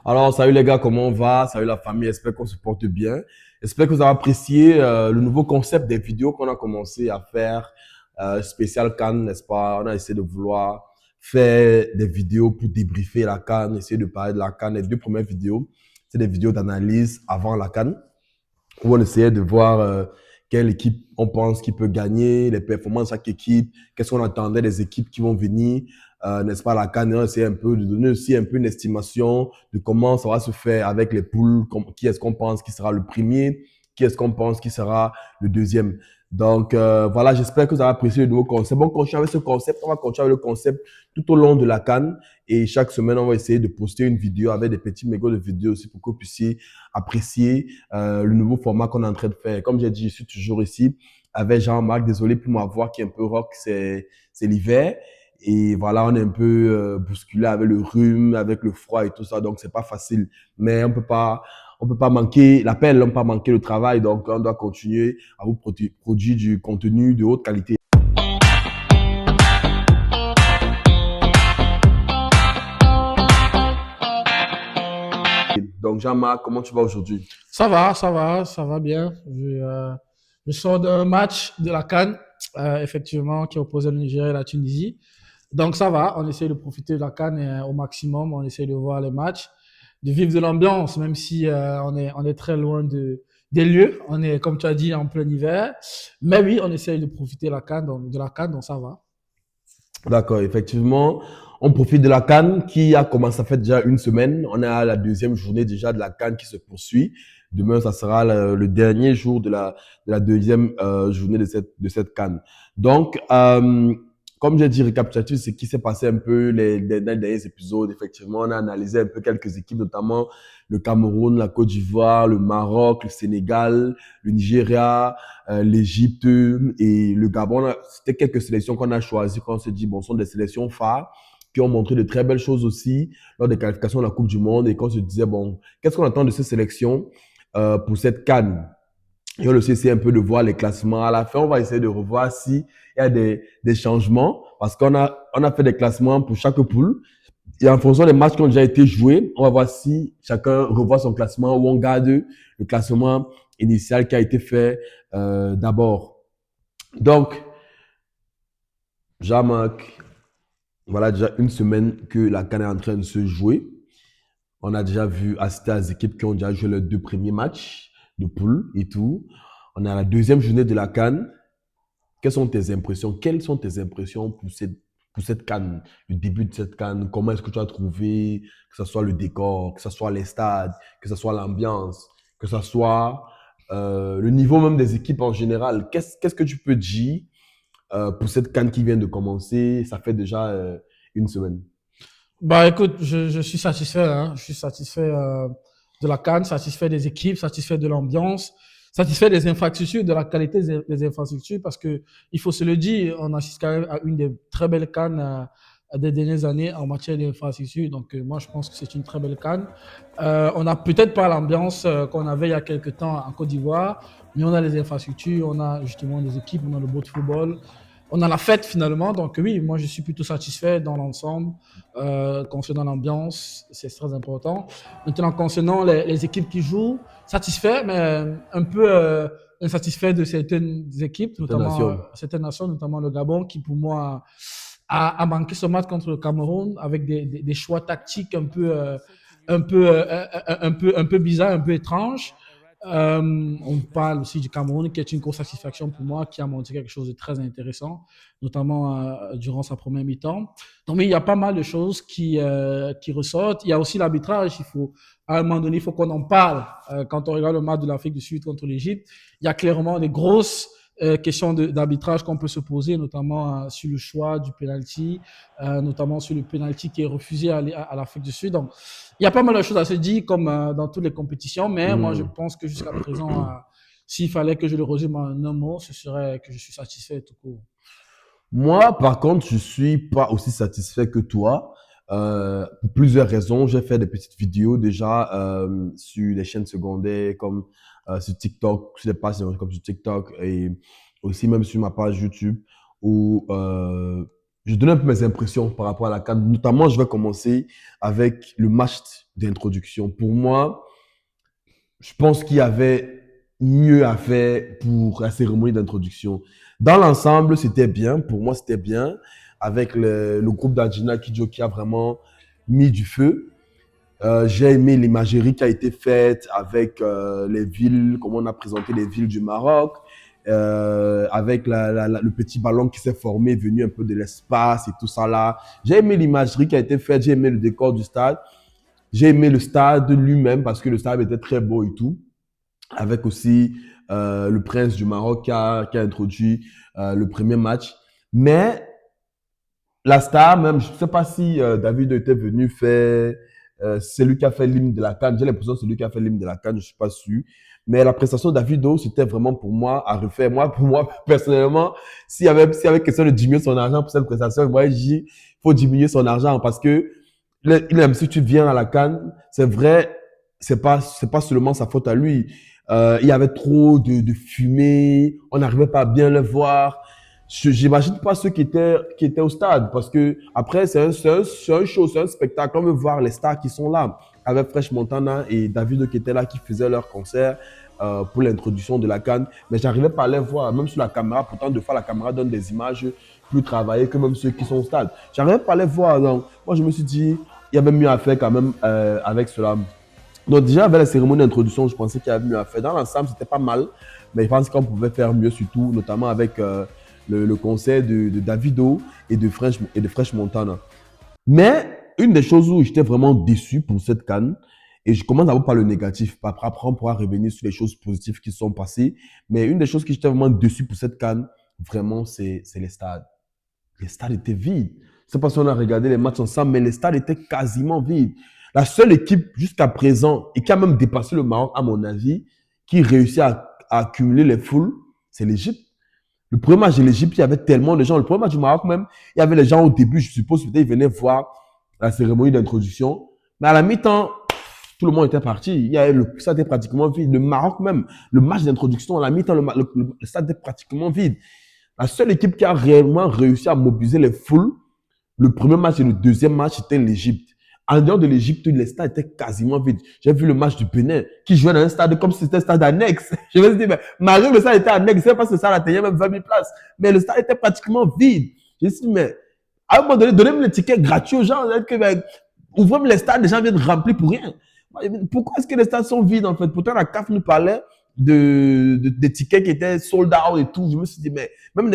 Alors, salut les gars, comment on va? Salut la famille, j'espère qu'on se porte bien. J'espère que vous avez apprécié le nouveau concept des vidéos qu'on a commencé à faire, spécial Cannes, n'est-ce pas? On a essayé de vouloir faire des vidéos pour débriefer la Cannes, essayer de parler de la Cannes. Les deux premières vidéos, c'est des vidéos d'analyse avant la Cannes où on essayait de voir quelle équipe on pense qui peut gagner, les performances de chaque équipe, qu'est-ce qu'on attendait des équipes qui vont venir, n'est-ce pas, la CAN, on essayait un peu de donner aussi un peu une estimation de comment ça va se faire avec les poules, qui est-ce qu'on pense qui sera le premier, qui est-ce qu'on pense qui sera le deuxième. Donc voilà, j'espère que vous avez apprécié le nouveau concept. On continue avec ce concept, on va continuer avec le concept tout au long de la CAN et chaque semaine, on va essayer de poster une vidéo avec des petits mégots de vidéos aussi pour que vous puissiez apprécier le nouveau format qu'on est en train de faire. Comme j'ai dit, je suis toujours ici avec Jean-Marc. Désolé pour ma voix qui est un peu rock, c'est l'hiver. Et voilà, on est un peu bousculé avec le rhume, avec le froid et tout ça, donc c'est pas facile. Mais on peut pas manquer l'appel, on peut pas manquer le travail, donc on doit continuer à vous produire du contenu de haute qualité. Donc Jean-Marc, comment tu vas aujourd'hui? Ça va bien. Je sors d'un match de la CAN, effectivement, qui opposait le Nigeria et la Tunisie. Donc ça va, on essaie de profiter de la CAN au maximum, on essaie de voir les matchs, de vivre de l'ambiance, même si on est très loin des lieux. On est, comme tu as dit, en plein hiver. Mais oui, on essaie de profiter de de la CAN, donc ça va. D'accord, effectivement. On profite de la CAN qui a commencé, ça fait déjà une semaine. On est à la deuxième journée déjà de la CAN qui se poursuit. Demain, ça sera le dernier jour de la deuxième journée de cette CAN. Donc, comme j'ai dit, récapitulatif, c'est ce qui s'est passé un peu les derniers épisodes. Effectivement, on a analysé un peu quelques équipes, notamment le Cameroun, la Côte d'Ivoire, le Maroc, le Sénégal, le Nigeria, l'Égypte et le Gabon. C'était quelques sélections qu'on a choisies, qu'on s'est dit, bon, ce sont des sélections phares qui ont montré de très belles choses aussi lors des qualifications de la Coupe du Monde et qu'on se disait, bon, qu'est-ce qu'on attend de ces sélections pour cette CAN? Et on le sait, c'est un peu de voir les classements. À la fin, on va essayer de revoir s'il y a des changements parce on a fait des classements pour chaque poule. Et en fonction des matchs qui ont déjà été joués, on va voir si chacun revoit son classement ou on garde le classement initial qui a été fait d'abord. Donc, Jean-Marc, voilà déjà une semaine que la CAN est en train de se jouer. On a déjà vu assister à des équipes qui ont déjà joué leurs deux premiers matchs de poule et tout. On est à la deuxième journée de la CAN. Quelles sont tes impressions? Quelles sont tes impressions pour cette CAN, le début de cette CAN? Comment est-ce que tu as trouvé que ce soit le décor, que ce soit les stades, que ce soit l'ambiance, que ce soit le niveau même des équipes en général? Qu'est-ce que tu peux dire pour cette CAN qui vient de commencer? Ça fait déjà une semaine. Bah écoute, je suis satisfait, hein. Je suis satisfait de la CAN, satisfait des équipes, satisfait de l'ambiance, satisfait des infrastructures, de la qualité des infrastructures, parce que il faut se le dire, on assiste quand même à une des très belles CAN des dernières années en matière d'infrastructures. Donc moi je pense que c'est une très belle CAN. On a peut-être pas l'ambiance qu'on avait il y a quelques temps en Côte d'Ivoire, mais on a les infrastructures, on a justement des équipes, on a le beau football, on a la fête finalement. Donc oui, moi je suis plutôt satisfait dans l'ensemble. Concernant l'ambiance, c'est très important. Maintenant, concernant les équipes qui jouent, satisfait, mais un peu insatisfait de certaines équipes, Cette notamment nation. certaines nations, notamment le Gabon, qui pour moi a manqué ce match contre le Cameroun avec des choix tactiques un peu bizarres, un peu étranges. On parle aussi du Cameroun, qui est une grosse satisfaction pour moi, qui a montré quelque chose de très intéressant, notamment durant sa première mi-temps. Donc, oui, il y a pas mal de choses qui ressortent. Il y a aussi l'arbitrage. À un moment donné, il faut qu'on en parle. Quand on regarde le match de l'Afrique du Sud contre l'Égypte, il y a clairement des grosses questions d'arbitrage qu'on peut se poser, notamment sur le choix du penalty, notamment sur le penalty qui est refusé à l'Afrique du Sud. Donc, il y a pas mal de choses à se dire, comme dans toutes les compétitions, mais moi, je Hmm. pense que jusqu'à présent, s'il fallait que je le résume en un mot, ce serait que je suis satisfait tout court. Moi, par contre, je suis pas aussi satisfait que toi. Pour plusieurs raisons. J'ai fait des petites vidéos déjà sur les chaînes secondaires comme sur TikTok, sur les pages comme sur TikTok et aussi même sur ma page YouTube où je donne un peu mes impressions par rapport à la CAN. Notamment, je vais commencer avec le match d'introduction. Pour moi, je pense qu'il y avait mieux à faire pour la cérémonie d'introduction. Dans l'ensemble, c'était bien. Pour moi, c'était bien. Avec le groupe d'Angina Kidjo qui a vraiment mis du feu. J'ai aimé l'imagerie qui a été faite avec les villes, comment on a présenté les villes du Maroc, avec le petit ballon qui s'est formé, venu un peu de l'espace et tout ça là. J'ai aimé l'imagerie qui a été faite, j'ai aimé le décor du stade, j'ai aimé le stade lui-même parce que le stade était très beau et tout, avec aussi le prince du Maroc qui a introduit le premier match. Mais la star, même, je ne sais pas si David était venu faire. C'est lui qui a fait l'hymne de la CAN. J'ai l'impression que c'est lui qui a fait l'hymne de la CAN, je ne suis pas sûr. Mais la prestation de Davido, c'était vraiment pour moi à refaire. Moi, pour moi, personnellement, s'il y avait question de diminuer son argent pour cette prestation, moi, je dis il faut diminuer son argent parce que même si tu viens à la CAN, c'est vrai, c'est pas seulement sa faute à lui. Il y avait trop de fumée, on n'arrivait pas à bien le voir. J'imagine pas ceux qui étaient au stade parce que après c'est un show, c'est un spectacle. On veut voir les stars qui sont là avec Fresh Montana et Davido qui étaient là qui faisaient leur concert pour l'introduction de la CAN. Mais j'arrivais pas à les voir même sur la caméra. Pourtant deux fois la caméra donne des images plus travaillées que même ceux qui sont au stade. J'arrivais pas à les voir. Donc moi je me suis dit il y avait mieux à faire quand même avec cela. Donc déjà avec la cérémonie d'introduction je pensais qu'il y avait mieux à faire. Dans l'ensemble c'était pas mal, mais je pense qu'on pouvait faire mieux surtout notamment avec le concert de Davido et de Fresh Montana. Mais une des choses où j'étais vraiment déçu pour cette CAN, et je commence d'abord par le négatif, après on pourra revenir sur les choses positives qui sont passées, mais une des choses que j'étais vraiment déçu pour cette CAN, vraiment, c'est les stades. Les stades étaient vides. Je ne sais pas si on a regardé les matchs ensemble, mais les stades étaient quasiment vides. La seule équipe jusqu'à présent, et qui a même dépassé le Maroc, à mon avis, qui réussit à accumuler les foules, c'est l'Égypte. Le premier match de l'Égypte, il y avait tellement de gens. Le premier match du Maroc même, il y avait les gens au début, je suppose, peut-être ils venaient voir la cérémonie d'introduction. Mais à la mi-temps, tout le monde était parti. Le stade était pratiquement vide. Le Maroc même, le match d'introduction, à la mi-temps, le stade était pratiquement vide. La seule équipe qui a réellement réussi à mobiliser les foules, le premier match et le deuxième match, c'était l'Égypte. En dehors de l'Égypte, les stades étaient quasiment vides. J'ai vu le match du Bénin qui jouait dans un stade comme si c'était un stade annexe. Je me suis dit, mais malgré que le stade était annexe, je ne sais pas si le stade atteignait même 20 000 places, mais le stade était pratiquement vide. Je me suis dit, mais à un moment donné, donnez-moi les tickets gratuits aux gens. Ouvrez-moi les stades, les gens viennent remplir pour rien. Pourquoi est-ce que les stades sont vides en fait? Pourtant, la CAF nous parlait des tickets qui étaient sold out et tout. Je me suis dit, mais même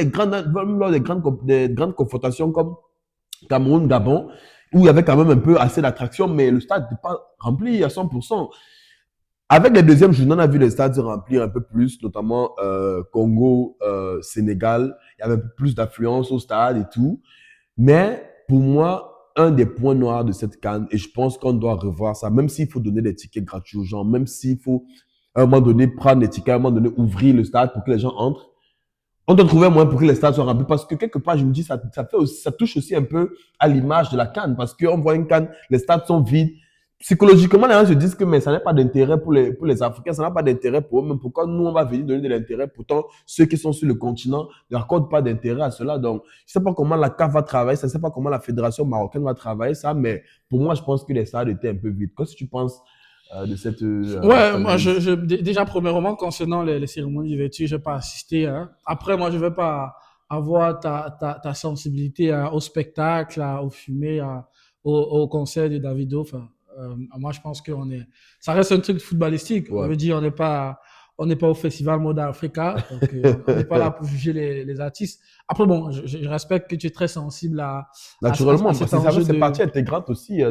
lors des grandes confrontations comme Cameroun, Gabon, où il y avait quand même un peu assez d'attraction, mais le stade n'était pas rempli à 100%. Avec les deuxièmes journées, on a vu les stades se remplir un peu plus, notamment Congo, Sénégal. Il y avait un peu plus d'affluence au stade et tout. Mais pour moi, un des points noirs de cette CAN, et je pense qu'on doit revoir ça, même s'il faut donner des tickets gratuits aux gens, même s'il faut à un moment donné prendre des tickets, à un moment donné ouvrir le stade pour que les gens entrent, on doit trouver un moyen pour que les stades soient remplis parce que quelque part, je me dis, ça touche aussi un peu à l'image de la CAN parce qu'on voit une CAN, les stades sont vides. Psychologiquement, les gens se disent que mais ça n'a pas d'intérêt pour les Africains, ça n'a pas d'intérêt pour eux, même pourquoi nous, on va venir donner de l'intérêt. Pourtant, ceux qui sont sur le continent n'accordent pas d'intérêt à cela. Donc, je ne sais pas comment la CAF va travailler, je ne sais pas comment la Fédération marocaine va travailler ça, mais pour moi, je pense que les stades étaient un peu vides. Qu'est-ce que tu penses de cette Ouais, moi, analyse? déjà, premièrement, concernant les cérémonies d'ouverture, je n'ai pas assisté. Hein. Après, moi, je ne vais pas avoir ta sensibilité au spectacle, aux fumées, au concert de Davido. Enfin, moi, je pense ça reste un truc footballistique. On Ouais. veut dire, on n'est pas au festival Moda Africa, donc on n'est pas là pour juger les artistes. Après, bon, je respecte que tu es très sensible à Naturellement, parce cet que ça enjeu fait de. partie intégrante aussi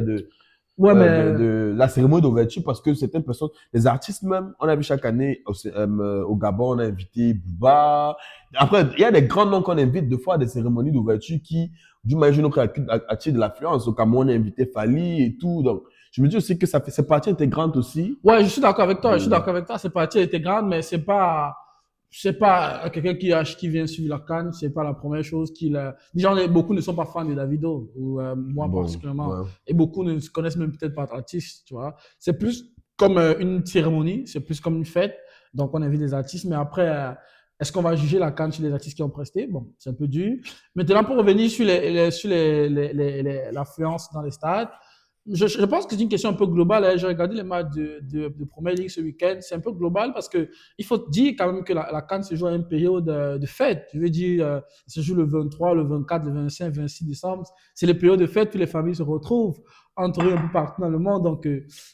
Ouais, mais de la cérémonie d'ouverture parce que certaines personnes, les artistes même, on a vu chaque année au Gabon, on a invité Booba. Après, il y a des grands noms qu'on invite deux fois à des cérémonies d'ouverture qui, du moins, une autre attirent de l'affluence. Au Cameroun, on a invité Fali et tout. Donc, je me dis aussi que c'est partie intégrante aussi ouais, je suis d'accord avec toi. Je suis de. d'accord avec toi. C'est partie intégrante, mais c'est pas quelqu'un qui vient suivre la CAN. C'est pas la première chose déjà, beaucoup ne sont pas fans de Davido, ou moi Bon, particulièrement, ouais. et beaucoup ne se connaissent même peut-être pas l'artiste, tu vois. C'est plus comme une cérémonie, c'est plus comme une fête. Donc on invite des artistes, mais après, Est-ce qu'on va juger la CAN sur les artistes qui ont presté? Bon, c'est un peu dur. Maintenant, pour revenir sur l'affluence dans les stades, je pense que c'est une question un peu globale, hein. J'ai regardé les matchs de Premier League ce week-end. C'est un peu global parce que il faut dire quand même que la CAN se joue à une période de fête. Je veux dire, ça se joue le 23, le 24, le 25, 26 décembre. C'est les périodes de fête où les familles se retrouvent entre eux un peu partout dans le monde. Donc,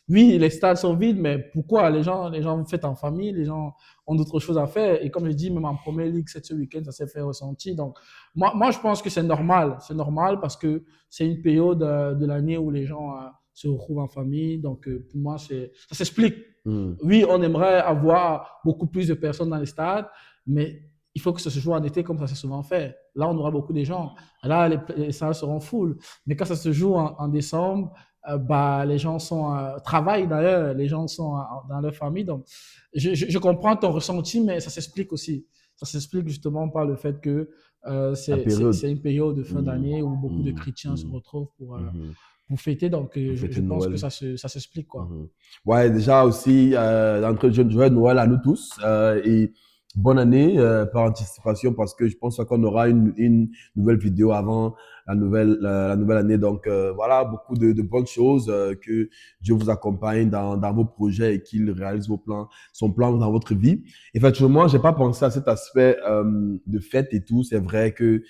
oui, les stades sont vides, mais pourquoi? Les gens fêtent en famille, les gens ont d'autres choses à faire. Et comme je dis, même en Premier League, ce week-end, ça s'est fait ressentir. Donc, moi, je pense que c'est normal. C'est normal parce que c'est une période de l'année où les gens se retrouvent en famille. Donc, pour moi, ça s'explique. Oui, on aimerait avoir beaucoup plus de personnes dans les stades, mais il faut que ça se joue en été comme ça s'est souvent fait. Là, on aura beaucoup de gens. Là, les salles seront full. Mais quand ça se joue en décembre, bah, les gens travaillent d'ailleurs, les gens sont dans leur famille. Donc, je comprends ton ressenti, mais ça s'explique aussi. Ça s'explique justement par le fait que c'est une période de fin d'année où beaucoup de chrétiens se retrouvent pour fêter. Donc, je pense que ça s'explique, quoi. Ouais, déjà aussi, d'entrée de jeu, joyeux Noël à nous tous. Et bonne année par anticipation parce que je pense qu'on aura une nouvelle vidéo avant la nouvelle année. Donc voilà, beaucoup de bonnes choses, que Dieu vous accompagne dans vos projets et qu'il réalise son plan dans votre vie. Effectivement, j'ai pas pensé à cet aspect de fête et tout. C'est vrai que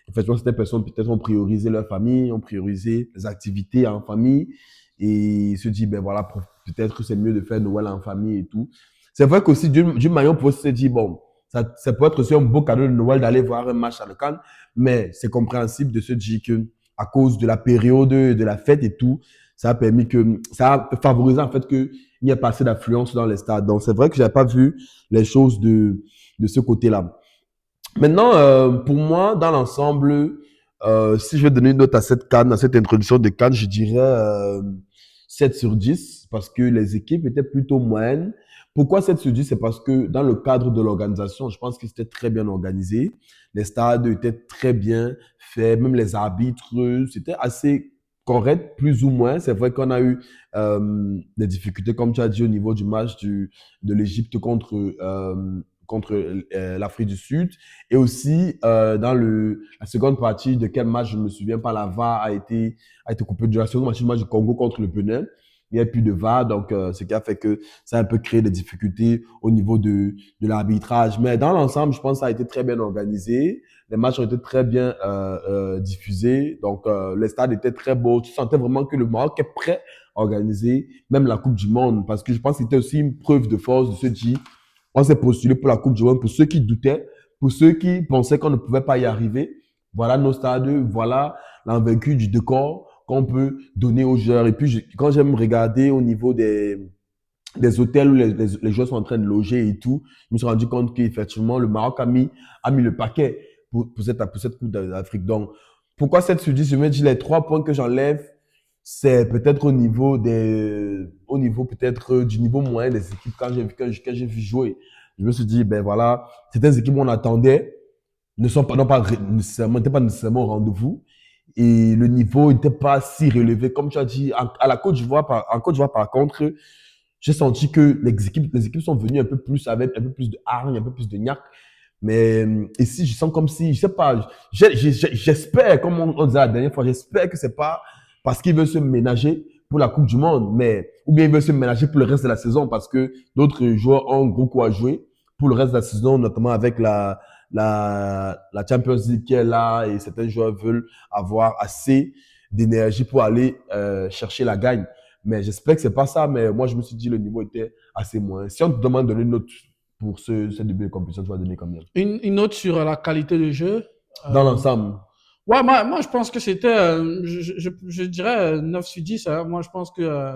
effectivement, certaines personnes peut-être ont priorisé leur famille, ont priorisé les activités en famille et se dit ben voilà, peut-être que c'est mieux de faire Noël en famille et tout. C'est vrai qu'aussi, d'une manière, on peut se dire, bon, ça peut être aussi un beau cadeau de Noël d'aller voir un match à la CAN, mais c'est compréhensible de se dire que, à cause de la période de la fête et tout, ça a favorisé en fait qu'il n'y ait pas assez d'affluence dans les stades. Donc, c'est vrai que j'avais pas vu les choses de ce côté-là. Maintenant, pour moi, dans l'ensemble, si je vais donner une note à cette CAN, à cette introduction de CAN, je dirais 7 sur 10 parce que les équipes étaient plutôt moyennes. Pourquoi 7 sur 10? C'est parce que dans le cadre de l'organisation, je pense que c'était très bien organisé. Les stades étaient très bien faits, même les arbitres, c'était assez correct, plus ou moins. C'est vrai qu'on a eu des difficultés, comme tu as dit, au niveau du match de l'Égypte contre l'Afrique du Sud. Et aussi, dans la seconde partie de quel match, je ne me souviens pas, la VAR a été coupée de la seconde partie du match du Congo contre le Bénin. Il n'y a plus de VAR, donc ce qui a fait que ça a un peu créé des difficultés au niveau de l'arbitrage. Mais dans l'ensemble, je pense que ça a été très bien organisé. Les matchs ont été très bien diffusés. Donc, les stades étaient très beaux. Tu sentais vraiment que le Maroc est prêt à organiser même la Coupe du Monde. Parce que je pense que c'était aussi une preuve de force de se dire, on s'est postulé pour la Coupe du Monde. Pour ceux qui doutaient, pour ceux qui pensaient qu'on ne pouvait pas y arriver, voilà nos stades, voilà l'envergure du décor qu'on peut donner aux joueurs. Et puis, quand j'aime regarder au niveau des hôtels où les joueurs sont en train de loger et tout, je me suis rendu compte qu'effectivement, le Maroc a mis le paquet pour cette Coupe d'Afrique. Donc, pourquoi 7 sur 10? Je me dis les 3 points que j'enlève, c'est peut-être au niveau peut-être du niveau moyen des équipes quand j'ai vu jouer. Je me suis dit, ben voilà, certaines équipes qu'on attendait n'étaient pas nécessairement au rendez-vous et le niveau n'était pas si relevé. Comme tu as dit, à la en Côte d'Ivoire, par contre, j'ai senti que les équipes sont venues un peu plus avec un peu plus de hargne, un peu plus de niaque. Mais ici, je sens comme si, je sais pas, j'espère, comme on disait la dernière fois, j'espère que c'est pas parce qu'ils veulent se ménager pour la Coupe du Monde, mais ou bien ils veulent se ménager pour le reste de la saison parce que d'autres joueurs ont gros quoi à jouer pour le reste de la saison, notamment avec la Champions League qui est là et certains joueurs veulent avoir assez d'énergie pour aller chercher la gagne. Mais j'espère que c'est pas ça, mais moi je me suis dit le niveau était assez moins. Si on te demande de donner une note pour ce début de compétition, tu vas donner combien? Une note sur la qualité de jeu. Dans l'ensemble. Ouais, moi, je pense que c'était, je dirais 9 sur 10, hein. Moi, je pense que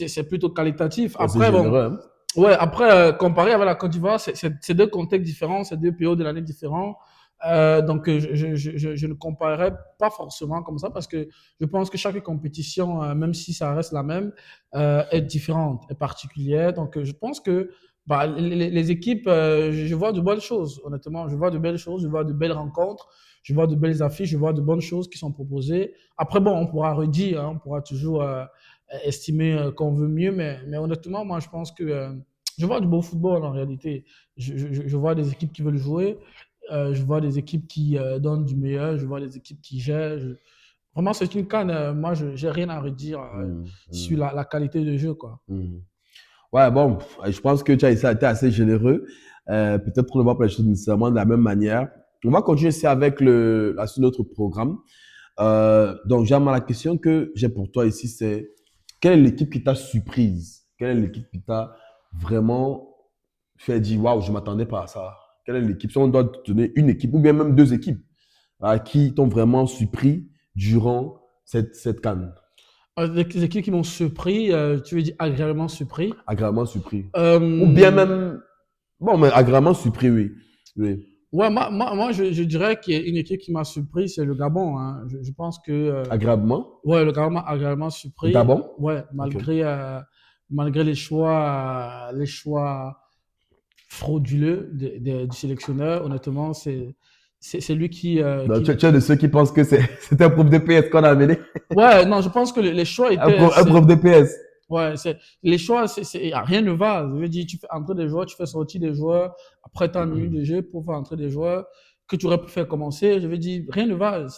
c'est plutôt qualitatif. Ouais, c'est Après, bon, généreux, hein? ouais, après, comparé avec la Côte d'Ivoire, c'est deux contextes différents, c'est deux périodes de l'année différents. Donc, je ne comparerais pas forcément comme ça parce que je pense que chaque compétition, même si ça reste la même, est différente, est particulière. Donc, je pense que bah, les équipes, je vois de bonnes choses, honnêtement. Je vois de belles choses, je vois de belles rencontres, je vois de belles affiches, je vois de bonnes choses qui sont proposées. Après, bon, on pourra redire, hein, on pourra toujours estimer qu'on veut mieux, mais honnêtement, moi, je pense que Je vois du beau football en réalité. Je vois des équipes qui veulent jouer, je vois des équipes qui donnent du meilleur, je vois des équipes qui gèrent. Vraiment, c'est une CAN. Moi, je n'ai rien à redire Hmm, sur hmm, la qualité de jeu, quoi. hmm. Ouais, bon, je pense que tu as été assez généreux. Peut-être qu'on ne voit pas les choses nécessairement de la même manière. On va continuer ici avec la suite de notre programme. Donc, Jamal, la question que j'ai pour toi ici, c'est quelle est l'équipe qui t'a surprise? Quelle est l'équipe qui t'a vraiment fait dire, waouh, je ne m'attendais pas à ça? Quelle est l'équipe? Si on doit te donner une équipe, ou bien même deux équipes, qui t'ont vraiment surpris durant cette CAN. Les équipes qui m'ont surpris, tu veux dire agréablement surpris. Agréablement surpris. Ou bien Euh, même, bon, mais agréablement surpris, oui. Oui. ouais, moi je dirais qu'il y a une équipe qui m'a surpris, c'est le Gabon, hein. Je pense que Agréablement. ouais, le Gabon m'a agréablement Le surpris. Gabon? Ouais, Ok. malgré les choix frauduleux du sélectionneur, honnêtement, c'est lui Donc, qui. tu es de ceux qui pensent que c'est un prof de PS qu'on a amené. Ouais, non, je pense que les choix étaient. Un prof de PS. Ouais, les choix, rien ne va. Je veux dire, tu fais entrer des joueurs, tu fais sortir des joueurs après tant de minutes de jeu pour faire entrer des joueurs que tu aurais pu faire commencer. Je veux dire, rien ne va. Hmm.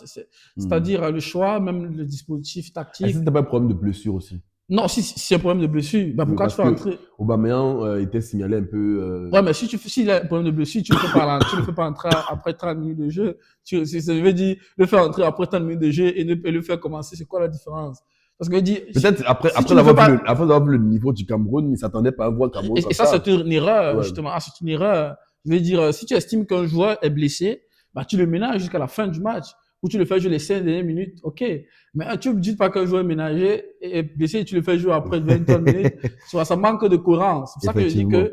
C'est-à-dire le choix, même le dispositif Est-ce que tactique. c'était pas un problème de blessure aussi? Non, si c'est un problème de blessure, bah Oui, pourquoi tu parce fais que entrer? Aubameyang était signalé un peu. Ouais, mais s'il a un problème de blessure, tu le fais pas entrer après 30 minutes de jeu. Je veux dire, le faire entrer après 30 minutes de jeu et le faire commencer, c'est quoi la différence? Parce que je dis, Peut-être si tu ne fais pas, après avoir vu le niveau du Cameroun, il ne s'attendait pas à voir le Cameroun et comme ça, ça. c'est une erreur, Ouais. justement. Ah, c'est une erreur. Je veux dire, si tu estimes qu'un joueur est blessé, bah, tu le ménages jusqu'à la fin du match. Ou tu le fais jouer les 5 dernières minutes, ok. Mais tu ne dis pas qu'un joueur est ménagé est blessé et tu le fais jouer après 20 minutes. Ça manque de cohérence. C'est pour ça que je dis Effectivement.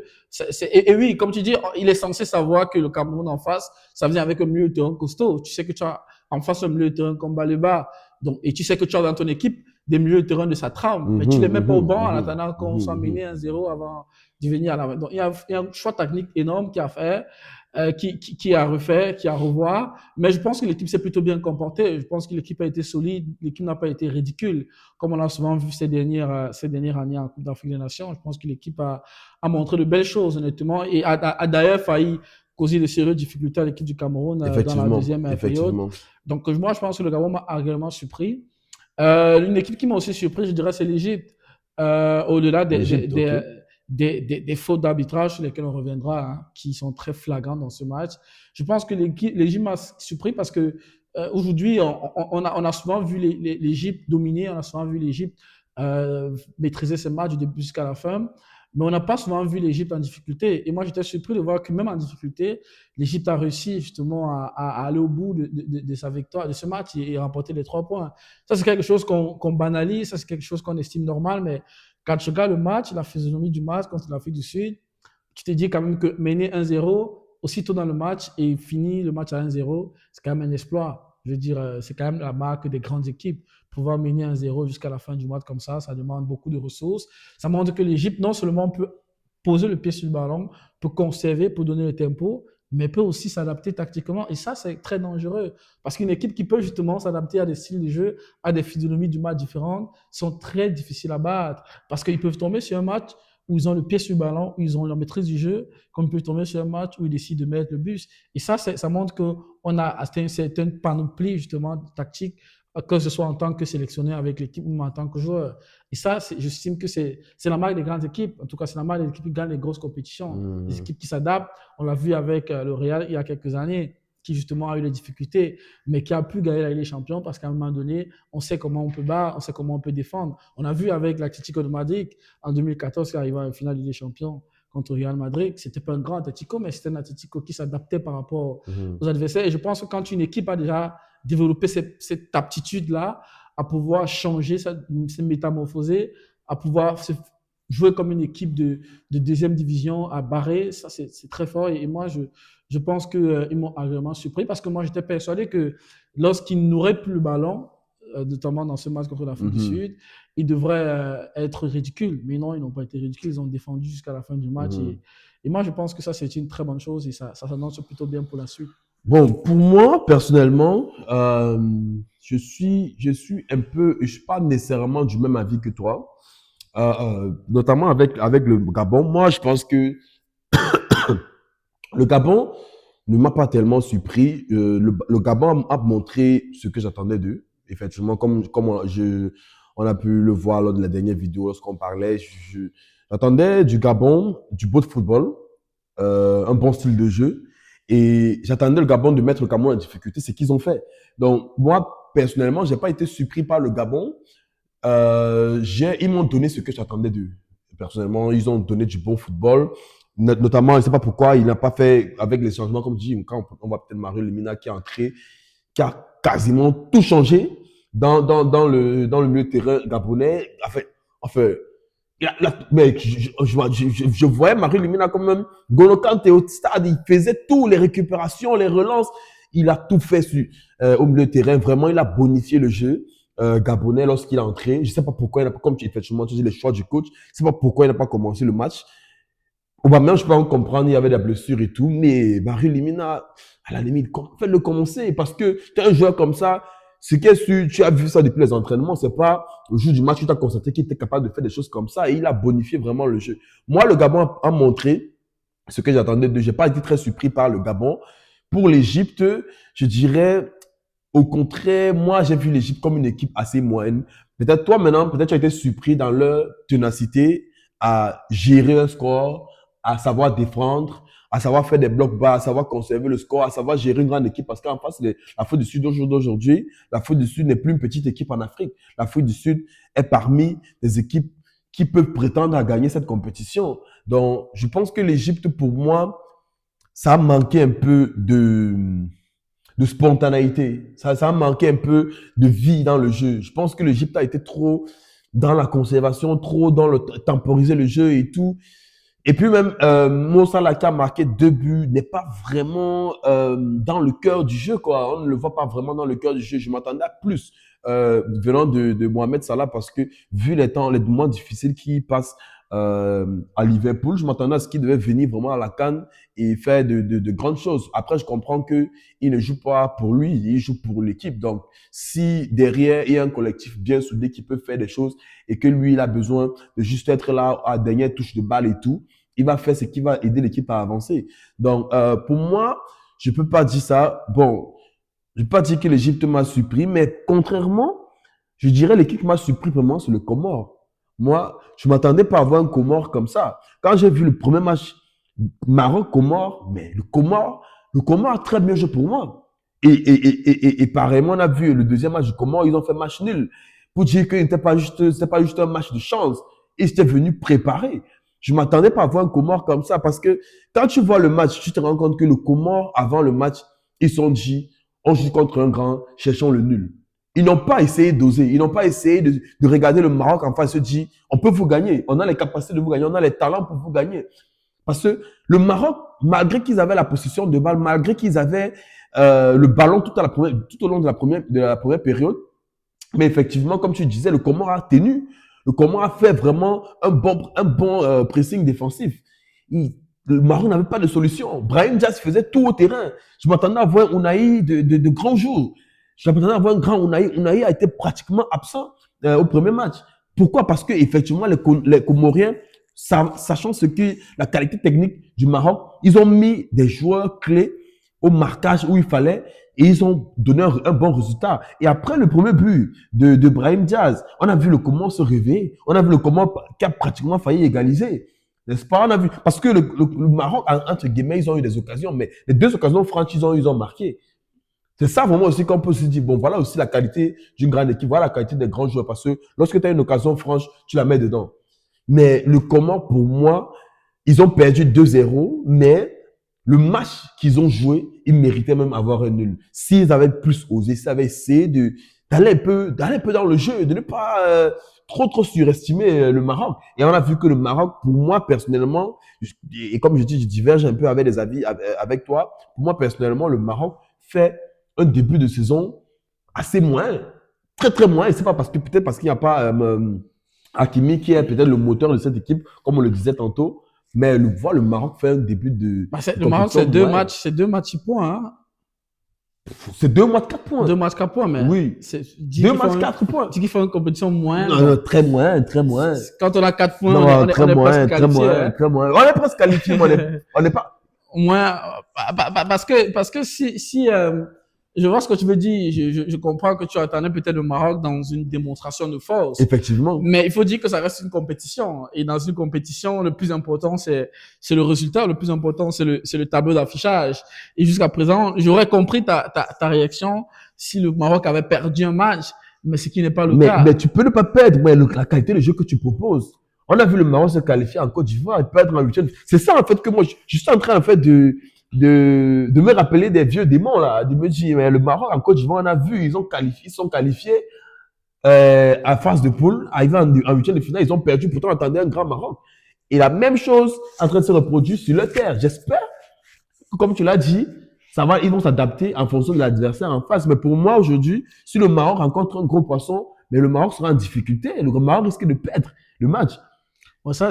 que, et oui, comme tu dis, il est censé savoir que le Cameroun en face, ça vient avec un milieu de terrain costaud. Tu sais que tu as en face un milieu de terrain comme Baleba. Donc, et tu sais que tu as dans ton équipe des milieux de terrain de sa trame. Mais tu Mhm, les mets pas au mhm, banc en mhm, attendant qu'on mhm, soit mhm. mené 1-0 avant de venir à la. Donc, il y a un choix technique énorme qui a fait, qui a refait, qui a revoir. Mais je pense que l'équipe s'est plutôt bien comportée. Je pense que l'équipe a été solide. L'équipe n'a pas été ridicule, comme on a souvent vu ces dernières années en Coupe d'Afrique des Nations. Je pense que l'équipe a montré de belles choses, honnêtement, et a d'ailleurs failli causer de sérieuses difficultés à l'équipe du Cameroun dans la Effectivement, deuxième période. effectivement. Donc, moi, je pense que le Gabon m'a agréablement surpris. Une équipe qui m'a aussi surpris, je dirais, c'est l'Égypte. Au-delà L'Égypte, ok. des fautes d'arbitrage sur lesquelles on reviendra, hein, qui sont très flagrantes dans ce match. Je pense que l'Égypte m'a surpris parce que aujourd'hui, on a souvent vu l'Égypte dominer, on a souvent vu l'Égypte maîtriser ce match du début jusqu'à la fin. Mais on n'a pas souvent vu l'Égypte en difficulté. Et moi, j'étais surpris de voir que même en difficulté, l'Égypte a réussi justement à aller au bout de sa victoire, de ce match et remporter les 3 points. Ça, c'est quelque chose qu'on banalise, ça, c'est quelque chose qu'on estime normal, mais quand tu regardes le match, la physionomie du match contre l'Afrique du Sud, tu te dis quand même que mener 1-0 aussitôt dans le match et finir le match à 1-0, c'est quand même un exploit. Je veux dire, c'est quand même la marque des grandes équipes. Pouvoir mener 1-0 jusqu'à la fin du match comme ça demande beaucoup de ressources. Ça montre que l'Égypte, non seulement peut poser le pied sur le ballon, peut conserver, peut donner le tempo, mais peut aussi s'adapter tactiquement. Et ça, c'est très dangereux. Parce qu'une équipe qui peut justement s'adapter à des styles de jeu, à des physionomies du match différentes, sont très difficiles à battre. Parce qu'ils peuvent tomber sur un match où ils ont le pied sur le ballon, où ils ont la maîtrise du jeu, comme ils peuvent tomber sur un match où ils décident de mettre le bus. Et ça montre qu'on a atteint une certaine panoplie, justement, tactique, que ce soit en tant que sélectionneur avec l'équipe ou en tant que joueur. Et ça, j'estime que c'est la marque des grandes équipes. En tout cas, c'est la marque des équipes qui gagnent les grosses compétitions. Les Mhm. équipes qui s'adaptent. On l'a vu avec le Real il y a quelques années, qui justement a eu des difficultés, mais qui a pu gagner la Ligue des Champions parce qu'à un moment donné, on sait comment on peut battre, on sait comment on peut défendre. On a vu avec l'Atlético de Madrid en 2014 qui arrivait en finale de Ligue des Champions contre Real Madrid. C'était pas un grand Atlético, mais c'était un Atlético qui s'adaptait par rapport Mhm. aux adversaires. Et je pense que quand une équipe a déjà développé cette aptitude-là à pouvoir changer, se métamorphoser, à pouvoir jouer comme une équipe de deuxième division à barrer, ça c'est très fort. Et moi, je pense qu'ils m'ont agréablement surpris parce que moi, j'étais persuadé que lorsqu'ils n'auraient plus le ballon, notamment dans ce match contre l'Afrique du Mhm. Sud, ils devraient être ridicules. Mais non, ils n'ont pas été ridicules. Ils ont défendu jusqu'à la fin du match. Mhm. Et moi, je pense que ça, c'est une très bonne chose et ça s'annonce plutôt bien pour la suite. Bon, pour moi, personnellement, je suis un peu, je suis pas nécessairement du même avis que toi. Notamment avec le Gabon. Moi, je pense que le Gabon ne m'a pas tellement surpris. Le Gabon a montré ce que j'attendais d'eux. Effectivement, on a pu le voir lors de la dernière vidéo, lorsqu'on parlait, j'attendais du Gabon, du beau football, un bon style de jeu. Et j'attendais le Gabon de mettre le Cameroun en difficulté, c'est ce qu'ils ont fait. Donc, moi, personnellement, j'ai pas été surpris par le Gabon. Ils m'ont donné ce que j'attendais d'eux. Personnellement, ils ont donné du bon football. Notamment, je ne sais pas pourquoi, il n'a pas fait avec les changements, comme tu dis, quand on voit peut-être Mario Lemina qui est entré, qui a quasiment tout changé dans le milieu de terrain gabonais. Enfin mec, je voyais Mario Lemina comme même Golo Kanté au stade, il faisait tout, les récupérations, les relances, il a tout fait au milieu de terrain. Vraiment, il a bonifié le jeu gabonais lorsqu'il est entré. Je ne sais pas pourquoi il n'a pas, comme effectivement, tu dis les choix du coach, je ne sais pas pourquoi il n'a pas commencé le match. Aubameyang, je peux en comprendre, il y avait des blessures et tout, mais Mario Lemina, à la limite, faites-le commencer parce que tu es un joueur comme ça. Ce qui est sûr, tu as vu ça depuis les entraînements, c'est pas au jour du match, tu as constaté qu'il était capable de faire des choses comme ça et il a bonifié vraiment le jeu. Moi, le Gabon a montré ce que j'attendais de. J'ai pas été très surpris par le Gabon. Pour l'Égypte, je dirais, au contraire, moi, j'ai vu l'Égypte comme une équipe assez moyenne. Peut-être toi, maintenant, peut-être tu as été surpris dans leur ténacité à gérer un score, à savoir défendre, à savoir faire des blocs bas, à savoir conserver le score, à savoir gérer une grande équipe. Parce qu'en face, l'Afrique du Sud d'aujourd'hui, l'Afrique du Sud n'est plus une petite équipe en Afrique. L'Afrique du Sud est parmi les équipes qui peuvent prétendre à gagner cette compétition. Donc, je pense que l'Égypte, pour moi, ça a manqué un peu de spontanéité. Ça a manqué un peu de vie dans le jeu. Je pense que l'Égypte a été trop dans la conservation, trop dans le temporiser le jeu et tout. Et puis même, Moussa Salah qui a marqué 2 buts n'est pas vraiment dans le cœur du jeu, quoi. On ne le voit pas vraiment dans le cœur du jeu. Je m'attendais à plus venant de Mohamed Salah parce que vu les moments difficiles qu'il passe à Liverpool, je m'attendais à ce qu'il devait venir vraiment à la CAN et faire de grandes choses. Après, je comprends que il ne joue pas pour lui, il joue pour l'équipe. Donc, si derrière, il y a un collectif bien soudé qui peut faire des choses et que lui, il a besoin de juste être là à dernière touche de balle et tout, il va faire ce qui va aider l'équipe à avancer. Donc, pour moi, je peux pas dire ça. Bon, je peux pas dire que l'Égypte m'a surpris, mais contrairement, je dirais l'équipe qui m'a surpris vraiment, c'est le Comore. Moi, je m'attendais pas à voir un Comore comme ça. Quand j'ai vu le premier match Maroc-Comore, mais le Comore a très bien joué pour moi. Et pareillement, on a vu le deuxième match du Comore, ils ont fait match nul. Pour dire que c'était pas juste un match de chance. Ils étaient venus préparer. Je m'attendais pas à voir un Comore comme ça parce que quand tu vois le match, tu te rends compte que le Comore, avant le match, ils sont dit, on joue contre un grand, cherchons le nul. Ils n'ont pas essayé d'oser. Ils n'ont pas essayé de regarder le Maroc en face et se dire, on peut vous gagner. On a les capacités de vous gagner. On a les talents pour vous gagner. Parce que le Maroc, malgré qu'ils avaient la possession de balle, malgré qu'ils avaient le ballon tout au long de la première période, mais effectivement, comme tu disais, le Comore a tenu. Le Comore a fait vraiment un bon pressing défensif. Le Maroc n'avait pas de solution. Brahim Diaz faisait tout au terrain. Je m'attendais à voir Unai de grands jours. Je m'attendais à voir un grand Unai. Unai a été pratiquement absent au premier match. Pourquoi? Parce que effectivement, les Comoriens, sachant la qualité technique du Maroc, ils ont mis des joueurs clés au marquage où il fallait et ils ont donné un bon résultat. Et après le premier but de Brahim Diaz, on a vu le Comore se réveiller. On a vu le Comore qui a pratiquement failli égaliser. N'est-ce pas? On a vu. Parce que le Maroc, entre guillemets, ils ont eu des occasions, mais les 2 occasions franches, ils ont marqué. C'est ça vraiment aussi qu'on peut se dire, bon, voilà aussi la qualité d'une grande équipe, voilà la qualité des grands joueurs, parce que lorsque tu as une occasion franche, tu la mets dedans. Mais le Comore, pour moi, ils ont perdu 2-0, mais le match qu'ils ont joué, ils méritaient même avoir un nul. S'ils avaient plus osé, s'ils avaient essayé d'aller un peu dans le jeu, de ne pas trop surestimer le Maroc. Et on a vu que le Maroc, pour moi personnellement, et comme je dis, je diverge un peu avec les avis avec toi. Pour moi personnellement, le Maroc fait un début de saison assez moins, très moins. Et c'est pas peut-être parce qu'il n'y a pas Hakimi qui est peut-être le moteur de cette équipe, comme on le disait tantôt. Mais le Maroc fait un début de Le Maroc, compétition c'est deux matchs 6 points. Hein. C'est 2 matchs, 4 points. 2 matchs, 4 points, mais. Oui. 2 matchs, 4 points. Dis qu'il faut une compétition moins. Non, très moins, très moins. Quand on a 4 points, Non, on est très moins, presque très qualifié. moins, Hein. très moins. On est presque qualifié, mais on n'est pas. Moins, parce que si je vois ce que tu veux dire, je comprends que tu attendais peut-être le Maroc dans une démonstration de force. Effectivement. Mais il faut dire que ça reste une compétition. Et dans une compétition, le plus important, c'est le résultat. Le plus important, c'est le tableau d'affichage. Et jusqu'à présent, j'aurais compris ta réaction si le Maroc avait perdu un match, mais ce qui n'est pas le cas. Mais tu peux ne pas perdre, mais la qualité de jeu que tu proposes. On a vu le Maroc se qualifier en Côte d'Ivoire et perdre en huitième. C'est ça, en fait, que moi, je suis en train, en fait, de me rappeler des vieux démons, là, de me dire, mais le Maroc en Côte d'Ivoire, on a vu, ils sont qualifiés, à phase de poule, arrivés en huitième de finale, ils ont perdu, pourtant on attendait un grand Maroc. Et la même chose en train de se reproduire sur le terre. J'espère que, comme tu l'as dit, ils vont s'adapter en fonction de l'adversaire en face. Mais pour moi, aujourd'hui, si le Maroc rencontre un gros poisson, mais le Maroc sera en difficulté, le Maroc risque de perdre le match. Bon, ça,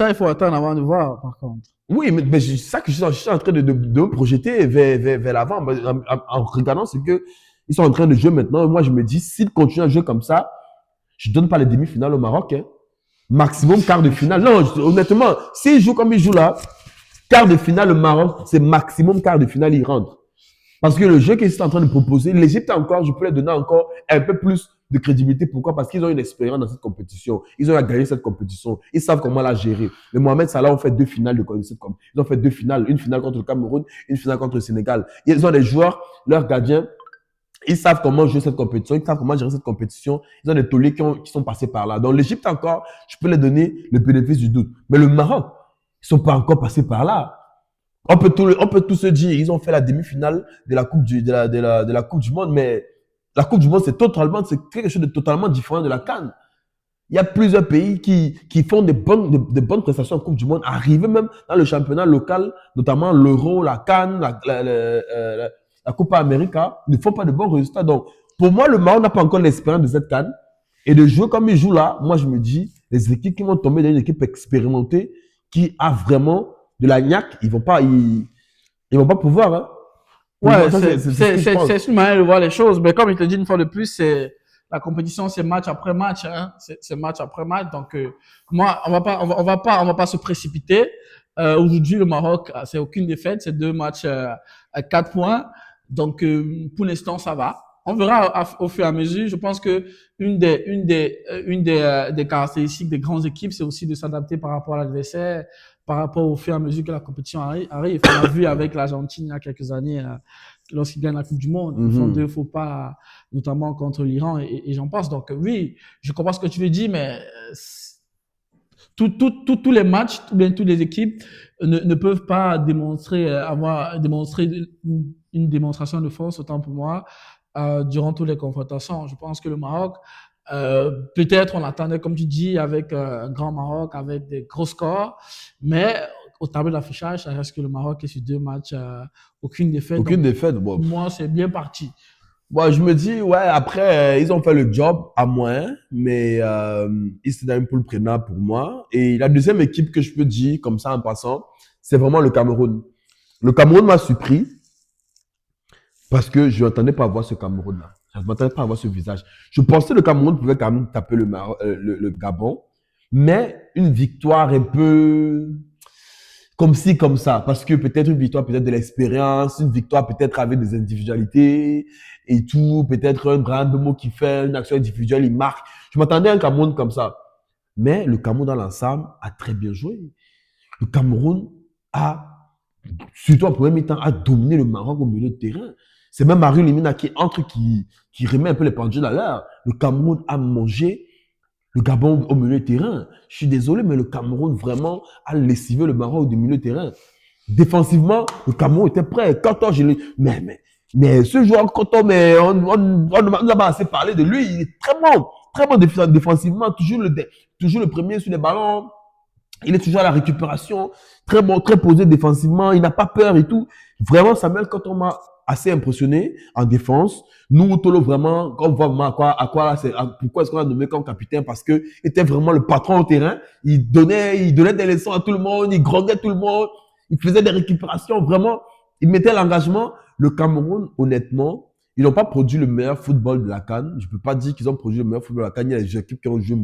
il faut attendre avant de voir, par contre. Oui, mais c'est ça que je suis en train de me projeter vers l'avant. En regardant ce que ils sont en train de jouer maintenant, moi, je me dis, s'ils continuent à jouer comme ça, je donne pas les demi-finales au Maroc. Hein. Maximum quart de finale. Non, honnêtement, s'ils jouent comme ils jouent là, quart de finale, le Maroc, c'est maximum quart de finale, ils rentrent. Parce que le jeu qu'ils sont en train de proposer, l'Égypte encore, je peux leur donner encore un peu plus de crédibilité. Pourquoi? Parce qu'ils ont une expérience dans cette compétition. Ils ont gagné cette compétition. Ils savent comment la gérer. Le Mohamed Salah ont fait 2 finales de cette compétition. Ils ont fait 2 finales. Une finale contre le Cameroun, une finale contre le Sénégal. Ils ont des joueurs, leurs gardiens, ils savent comment jouer cette compétition. Ils savent comment gérer cette compétition. Ils ont des tauliers qui sont passés par là. Donc l'Égypte encore, je peux leur donner le bénéfice du doute. Mais le Maroc, ils sont pas encore passés par là. On peut tout se dire, ils ont fait la demi-finale de la Coupe de la Coupe du Monde, mais la Coupe du Monde, c'est quelque chose de totalement différent de la CAN. Il y a plusieurs pays qui font de bonnes prestations en Coupe du Monde, arrivent même dans le championnat local, notamment l'Euro, la CAN, la Copa América, ne font pas de bons résultats. Donc, pour moi, le Maroc n'a pas encore l'expérience de cette CAN. Et de jouer comme ils jouent là, moi, je me dis, les équipes qui vont tomber dans une équipe expérimentée, qui a vraiment de la niaque, ils vont pas pouvoir. Hein. Ouais, c'est une manière de voir les choses. Mais comme je te dis une fois de plus, c'est la compétition, c'est match après match. Hein. C'est match après match. Donc moi, on va pas se précipiter. Aujourd'hui, le Maroc, c'est aucune défaite, c'est 2 matchs à 4 points. Donc pour l'instant, ça va. On verra au fur et à mesure. Je pense que une des caractéristiques des grandes équipes, c'est aussi de s'adapter par rapport à l'adversaire, par rapport au fur et à mesure que la compétition arrive. On a vu avec l'Argentine il y a quelques années, lorsqu'ils gagnent la Coupe du Monde, ils font 2 faux pas, notamment contre l'Iran et j'en passe. Donc oui, je comprends ce que tu veux dire, mais tous les matchs, toutes les équipes ne peuvent pas démontrer une démonstration de force, autant pour moi, durant toutes les confrontations. Je pense que le Maroc, peut-être on l'attendait, comme tu dis, avec un grand Maroc, avec des gros scores, mais au tableau d'affichage, ça reste que le Maroc est sur 2 matchs, aucune défaite. Aucune défaite, bon. Pour moi, c'est bien parti. Bon, je me dis, ouais, après, ils ont fait le job à moins, mais ils étaient dans une poule prenable pour moi. Et la deuxième équipe que je peux dire, comme ça en passant, c'est vraiment le Cameroun. Le Cameroun m'a surpris parce que je n'entendais pas voir ce Cameroun-là. Je ne m'attendais pas à voir ce visage. Je pensais que le Cameroun pouvait quand même taper le Gabon, mais une victoire un peu comme ci, comme ça. Parce que peut-être une victoire, peut-être de l'expérience, une victoire peut-être avec des individualités et tout, peut-être un grand mot qui fait une action individuelle, il marque. Je m'attendais à un Cameroun comme ça. Mais le Cameroun dans l'ensemble a très bien joué. Le Cameroun a, surtout en premier mi-temps, a dominé le Maroc au milieu de terrain. C'est même Mario Lemina qui entre, qui remet un peu les pendules à l'heure. Le Cameroun a mangé le Gabon au milieu de terrain. Je suis désolé, mais le Cameroun vraiment a lessivé le Maroc du milieu de terrain. Défensivement, le Cameroun était prêt. Quand mais ce joueur, quand on n'a pas assez parlé de lui, il est très bon défensivement, toujours le premier sur les ballons. Il est toujours à la récupération, très bon, très posé défensivement, il n'a pas peur et tout. Vraiment, Samuel, quand on m'a assez impressionné en défense, nous, Tolo, vraiment, on voit vraiment pourquoi est-ce qu'on a nommé comme capitaine, parce que il était vraiment le patron au terrain. Il donnait des leçons à tout le monde, il grondait tout le monde, il faisait des récupérations, vraiment, il mettait l'engagement. le Cameroun, honnêtement, ils n'ont pas produit le meilleur football de la CAN. Je peux pas dire qu'ils ont produit le meilleur football de la CAN. Il y a des équipes qui ont joué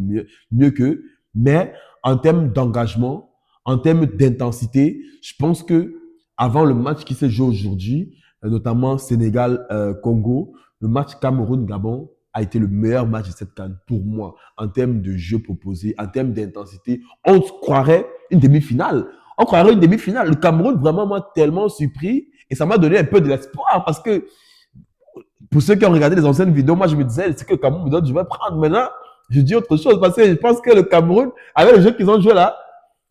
mieux qu'eux. Mais en termes d'engagement, en termes d'intensité, je pense que avant le match qui s'est joué aujourd'hui, notamment Sénégal-Congo, le match Cameroun-Gabon a été le meilleur match de cette CAN pour moi, en termes de jeu proposé, en termes d'intensité. On se croirait une demi-finale. On croirait une demi-finale. Le Cameroun, vraiment, moi, tellement surpris. Et ça m'a donné un peu de l'espoir parce que pour ceux qui ont regardé les anciennes vidéos, moi, je me disais, c'est que le Cameroun me donne, je vais prendre. Maintenant, je dis autre chose parce que je pense que le Cameroun, avec le jeu qu'ils ont joué là,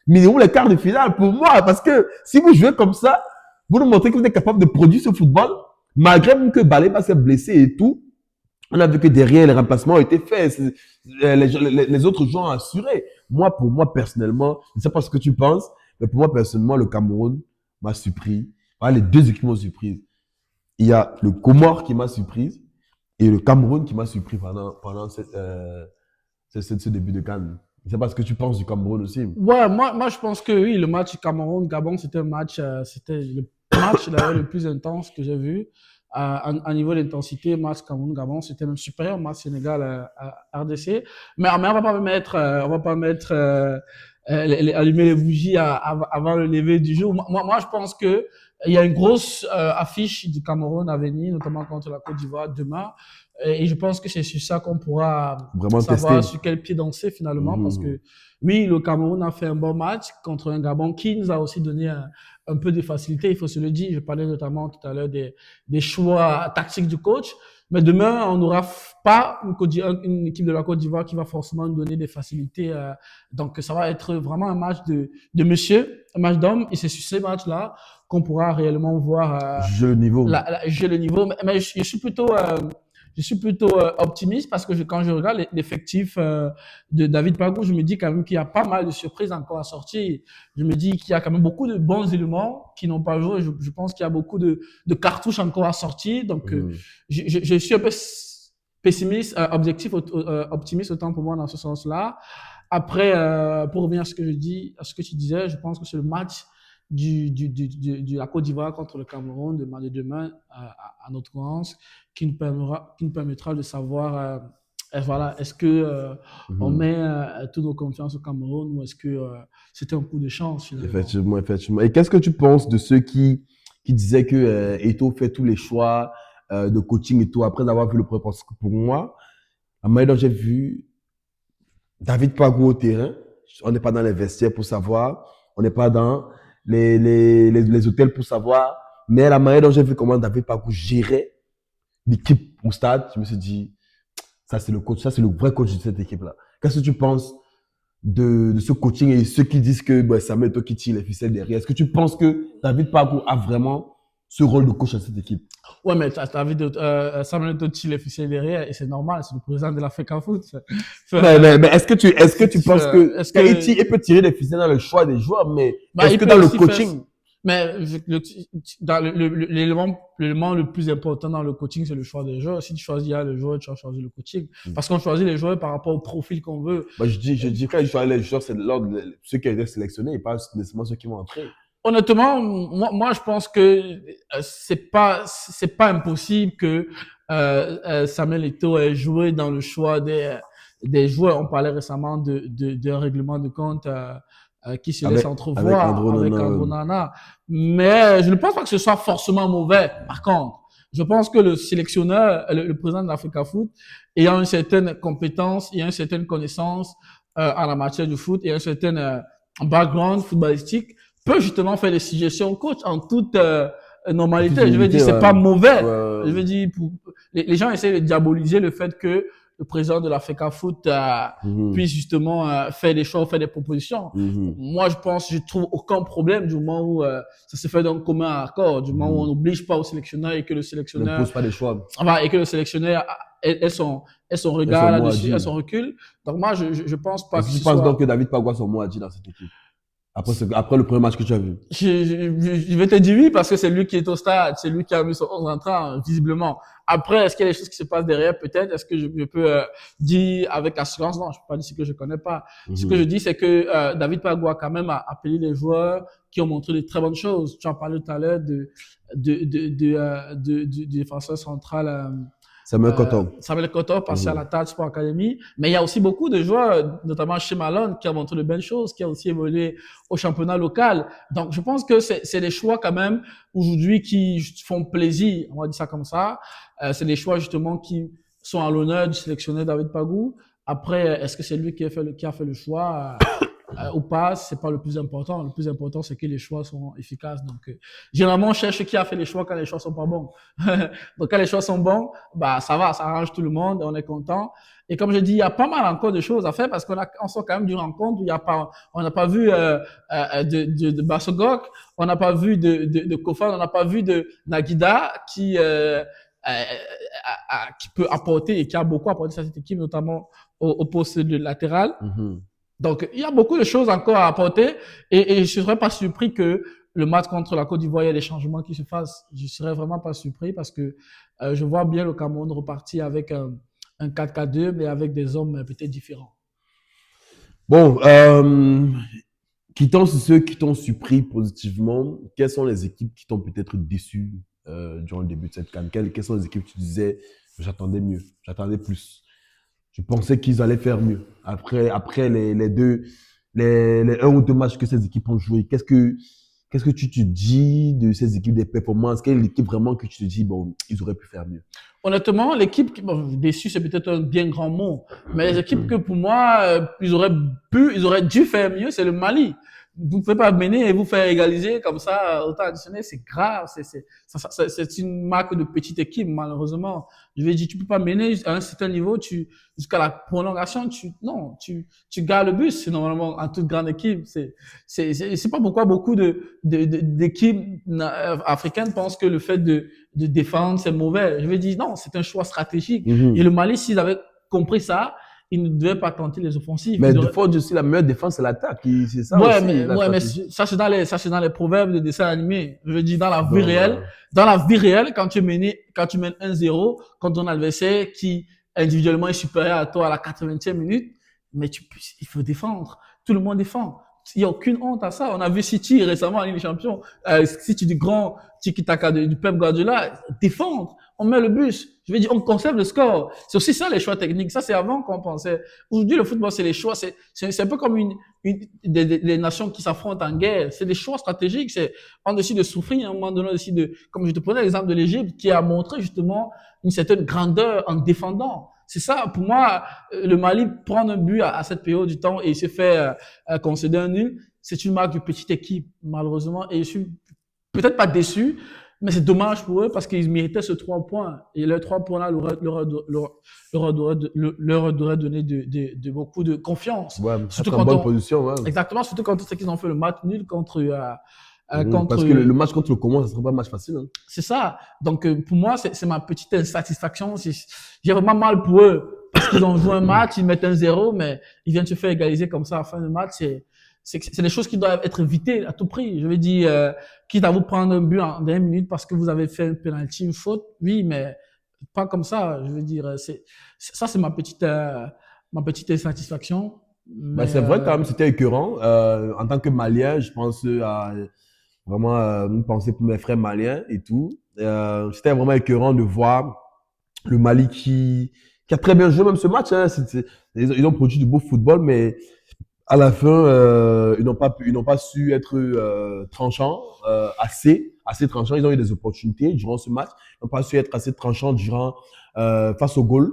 minimum les quarts de finale pour moi. Parce que si vous jouez comme ça, vous nous montrez que vous êtes capable de produire ce football, malgré même que Baleba s'est blessé et tout. On a vu que derrière, les remplacements ont été faits. Les autres joueurs ont assuré. Moi, pour moi, personnellement, je ne sais pas ce que tu penses, mais pour moi, personnellement, le Cameroun m'a surpris. Voilà, les deux équipes m'ont surprise. Il y a le Comore qui m'a surprise et le Cameroun qui m'a surpris pendant ce début de CAN. Je ne sais pas ce que tu penses du Cameroun aussi. Ouais, moi, je pense que oui, le match Cameroun-Gabon, c'était un match, c'était le match d'ailleurs le plus intense que j'ai vu. À niveau d'intensité, match Cameroun-Gabon, c'était même supérieur au match Sénégal-RDC. Mais on va pas mettre, allumer les bougies avant le lever du jour. Moi, je pense que il y a une grosse affiche du Cameroun à venir, notamment contre la Côte d'Ivoire demain. Et je pense que c'est sur ça qu'on pourra vraiment savoir tester sur quel pied danser finalement, parce que oui, le Cameroun a fait un bon match contre un Gabon qui nous a aussi donné un peu de facilité, il faut se le dire. Je parlais notamment tout à l'heure des choix tactiques du coach. Mais demain, on n'aura pas une équipe de la Côte d'Ivoire qui va forcément nous donner des facilités. Donc, ça va être vraiment un match de monsieur, un match d'homme. Et c'est sur ces matchs-là qu'on pourra réellement voir jeu niveau. Jeu le niveau. Mais je suis plutôt optimiste parce que quand je regarde l'effectif de David Pagou, je me dis quand même qu'il y a pas mal de surprises encore à sortir. Je me dis qu'il y a quand même beaucoup de bons éléments qui n'ont pas joué. Je pense qu'il y a beaucoup de cartouches encore à sortir. Donc, je suis un peu pessimiste, optimiste autant pour moi dans ce sens-là. Après, pour revenir à ce que tu disais, je pense que c'est le match de la Côte d'Ivoire contre le Cameroun de demain à notre France qui nous permettra de savoir voilà, est-ce que on met toutes nos confiances au Cameroun ou est-ce que c'était un coup de chance finalement. Effectivement. Et qu'est-ce que tu penses de ceux qui disaient que Eto'o fait tous les choix de coaching et tout après avoir vu le premier? Parce que pour moi, la manière dont j'ai vu David Pagou au terrain, on n'est pas dans les vestiaires pour savoir, on n'est pas dans les hôtels pour savoir, mais la manière dont j'ai vu comment David Pagou gérait l'équipe au stade, je me suis dit, ça c'est le coach, ça c'est le vrai coach de cette équipe-là. Qu'est-ce que tu penses de ce coaching et ceux qui disent que Samuel Eto'o qui tire les ficelles derrière? Est-ce que tu penses que David Pagou a vraiment ce rôle de coach à cette équipe? Ouais, mais Samuel Eto'o tire les ficelles derrière et c'est normal, c'est le président de l'Africa Foot. Mais est-ce que tu penses que il peut tirer des ficelles dans le choix des joueurs, mais est-ce que dans le coaching? Mais l'élément le plus important dans le coaching, c'est le choix des joueurs. Si tu choisis le joueur, tu vas choisir le coaching. Parce qu'on choisit les joueurs par rapport au profil qu'on veut. Je dis quand je choisis les joueurs, c'est l'ordre de ceux qui ont été sélectionnés et pas nécessairement ceux qui vont entrer. Honnêtement, moi, je pense que c'est pas impossible que Samuel Eto'o ait joué dans le choix des joueurs. On parlait récemment d'un règlement de compte qui se laisse entrevoir avec Andro Nana. Mais je ne pense pas que ce soit forcément mauvais. Par contre, je pense que le sélectionneur, le président de l'Africa Foot, ayant une certaine compétence et une certaine connaissance en la matière du foot et un certain background footballistique, peut justement faire des suggestions coach en toute normalité. Je veux dire, c'est pas mauvais. Je veux dire, les gens essaient de diaboliser le fait que le président de l'Africa Foot puisse justement faire des choix, faire des propositions. Moi, je trouve aucun problème du moment où ça se fait d'un commun accord, du moment où on n'oblige pas au sélectionneur et que le sélectionneur ne pose pas des choix. Et que le sélectionneur ait son regard là-dessus, ait son recul. Donc moi, je pense pas que tu penses donc que David Pagou a son mot à dire dans cette équipe? Après le premier match que tu as vu. Je vais te dire oui parce que c'est lui qui est au stade, c'est lui qui a mis son 11 entrant, visiblement. Après, est-ce qu'il y a des choses qui se passent derrière? Peut-être. Est-ce que je peux dire avec assurance? Non, je peux pas dire ce que je connais pas. Ce que je Mhm. dis, c'est que David Pagua quand même a appelé les joueurs qui ont montré de très bonnes choses. Tu en parlais tout à l'heure du défenseur central. Samuel Koto. Samuel Koto passé à Mhm. la Tade Sport Academy. Mais il y a aussi beaucoup de joueurs, notamment chez Malone, qui ont montré de belles choses, qui ont aussi évolué au championnat local. Donc, je pense que c'est des choix quand même aujourd'hui qui font plaisir. On va dire ça comme ça. C'est des choix justement qui sont à l'honneur du sélectionneur David Pagou. Après, est-ce que c'est lui qui a fait le choix? Ou pas, c'est pas le plus important. Le plus important, c'est que les choix sont efficaces. Donc, généralement, on cherche qui a fait les choix quand les choix sont pas bons. Donc, quand les choix sont bons, bah, ça va, ça arrange tout le monde, on est content. Et comme je dis, il y a pas mal encore de choses à faire parce on sort quand même d'une rencontre où il y a pas, on n'a pas vu de Bassogok, on n'a pas vu de Kofan, on n'a pas vu de Nagida qui peut apporter et qui a beaucoup apporté à cette équipe, notamment au poste de latéral. Mhm. Donc, il y a beaucoup de choses encore à apporter et je ne serais pas surpris que le match contre la Côte d'Ivoire, il y ait des changements qui se fassent. Je ne serais vraiment pas surpris parce que je vois bien le Cameroun repartir avec un 4-4-2, mais avec des hommes peut-être différents. Bon, quittant ceux qui t'ont surpris positivement, quelles sont les équipes qui t'ont peut-être déçu durant le début de cette CAN? Quelles sont les équipes que tu disais, j'attendais mieux, j'attendais plus? Je pensais qu'ils allaient faire mieux. Après les un ou deux matchs que ces équipes ont joué, qu'est-ce que tu te dis de ces équipes, des performances? Quelle est l'équipe vraiment que tu te dis, bon, ils auraient pu faire mieux? Honnêtement, l'équipe, bon, déçu, c'est peut-être un bien grand mot, mais les équipes que pour moi, ils auraient dû faire mieux, c'est le Mali. Vous ne pouvez pas mener et vous faire égaliser comme ça, au temps additionnel, c'est grave, c'est une marque de petite équipe, malheureusement. Je vais dire, tu peux pas mener à un certain niveau, jusqu'à la prolongation, non, tu gardes le bus, c'est normalement, en toute grande équipe, c'est pas pourquoi beaucoup d'équipes africaines pensent que le fait de défendre, c'est mauvais. Je vais dire, non, c'est un choix stratégique. Et Mhm. le Mali, s'ils avaient compris ça, ils ne devaient pas tenter les offensives. Mais Ils des auraient... fois aussi, la meilleure défense, c'est l'attaque. C'est ça aussi, la ouais, mais stratégie. ça, c'est dans les proverbes de dessins animés. Je veux dire, Donc, dans la vie réelle, quand tu mènes 1-0, quand ton adversaire qui individuellement est supérieur à toi à la 80e minute, mais il faut défendre. Tout le monde défend. Il n'y a aucune honte à ça. On a vu City récemment en Ligue des Champions. City du grand tiki-taka du Pep Guardiola. Défendre. On met le bus. Je veux dire, on conserve le score. C'est aussi ça les choix techniques. Ça, c'est avant qu'on pensait. Aujourd'hui, le football, c'est les choix. C'est un peu comme des nations qui s'affrontent en guerre. C'est des choix stratégiques. On décide de souffrir. À un moment donné, on décide comme je te prenais l'exemple de l'Égypte, qui a montré justement une certaine grandeur en défendant. C'est ça, pour moi, le Mali prendre un but à cette période du temps et se faire concéder un nul, c'est une marque de petite équipe, malheureusement. Et je suis peut-être pas déçu, mais c'est dommage pour eux parce qu'ils méritaient ce 3 points. Et les 3 points-là leur aurait donné de beaucoup de confiance. ouais, Surtout être en quand bonne position. Ouais. exactement, surtout quand on sait qu'ils ont fait le match nul Parce contre, que le match contre le Congo, ça ne sera pas un match facile. Hein. c'est ça. Donc, pour moi, c'est ma petite insatisfaction. J'ai vraiment mal pour eux parce qu'ils ont joué un match, ils mettent 1-0, mais ils viennent se faire égaliser comme ça à la fin du match. C'est des choses qui doivent être évitées à tout prix. Je veux dire, quitte à vous prendre un but en dernière minute parce que vous avez fait un penalty, une faute, oui, mais pas comme ça. Je veux dire, ça, c'est ma petite insatisfaction. Bah, Mais c'est vrai, quand même, c'était écœurant. En tant que Malien, je pense à vraiment une pensée pour mes frères maliens et tout. C'était vraiment écœurant de voir le Mali qui a très bien joué même ce match. Hein. Ils ont produit du beau football, mais à la fin, ils n'ont pas su être tranchants, assez tranchants. Ils ont eu des opportunités durant ce match. Ils n'ont pas su être assez tranchants face au goal.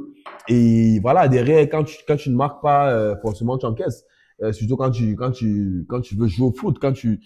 Et voilà, derrière, quand tu ne marques pas, forcément, tu encaisses. Surtout quand tu veux jouer au foot, quand tu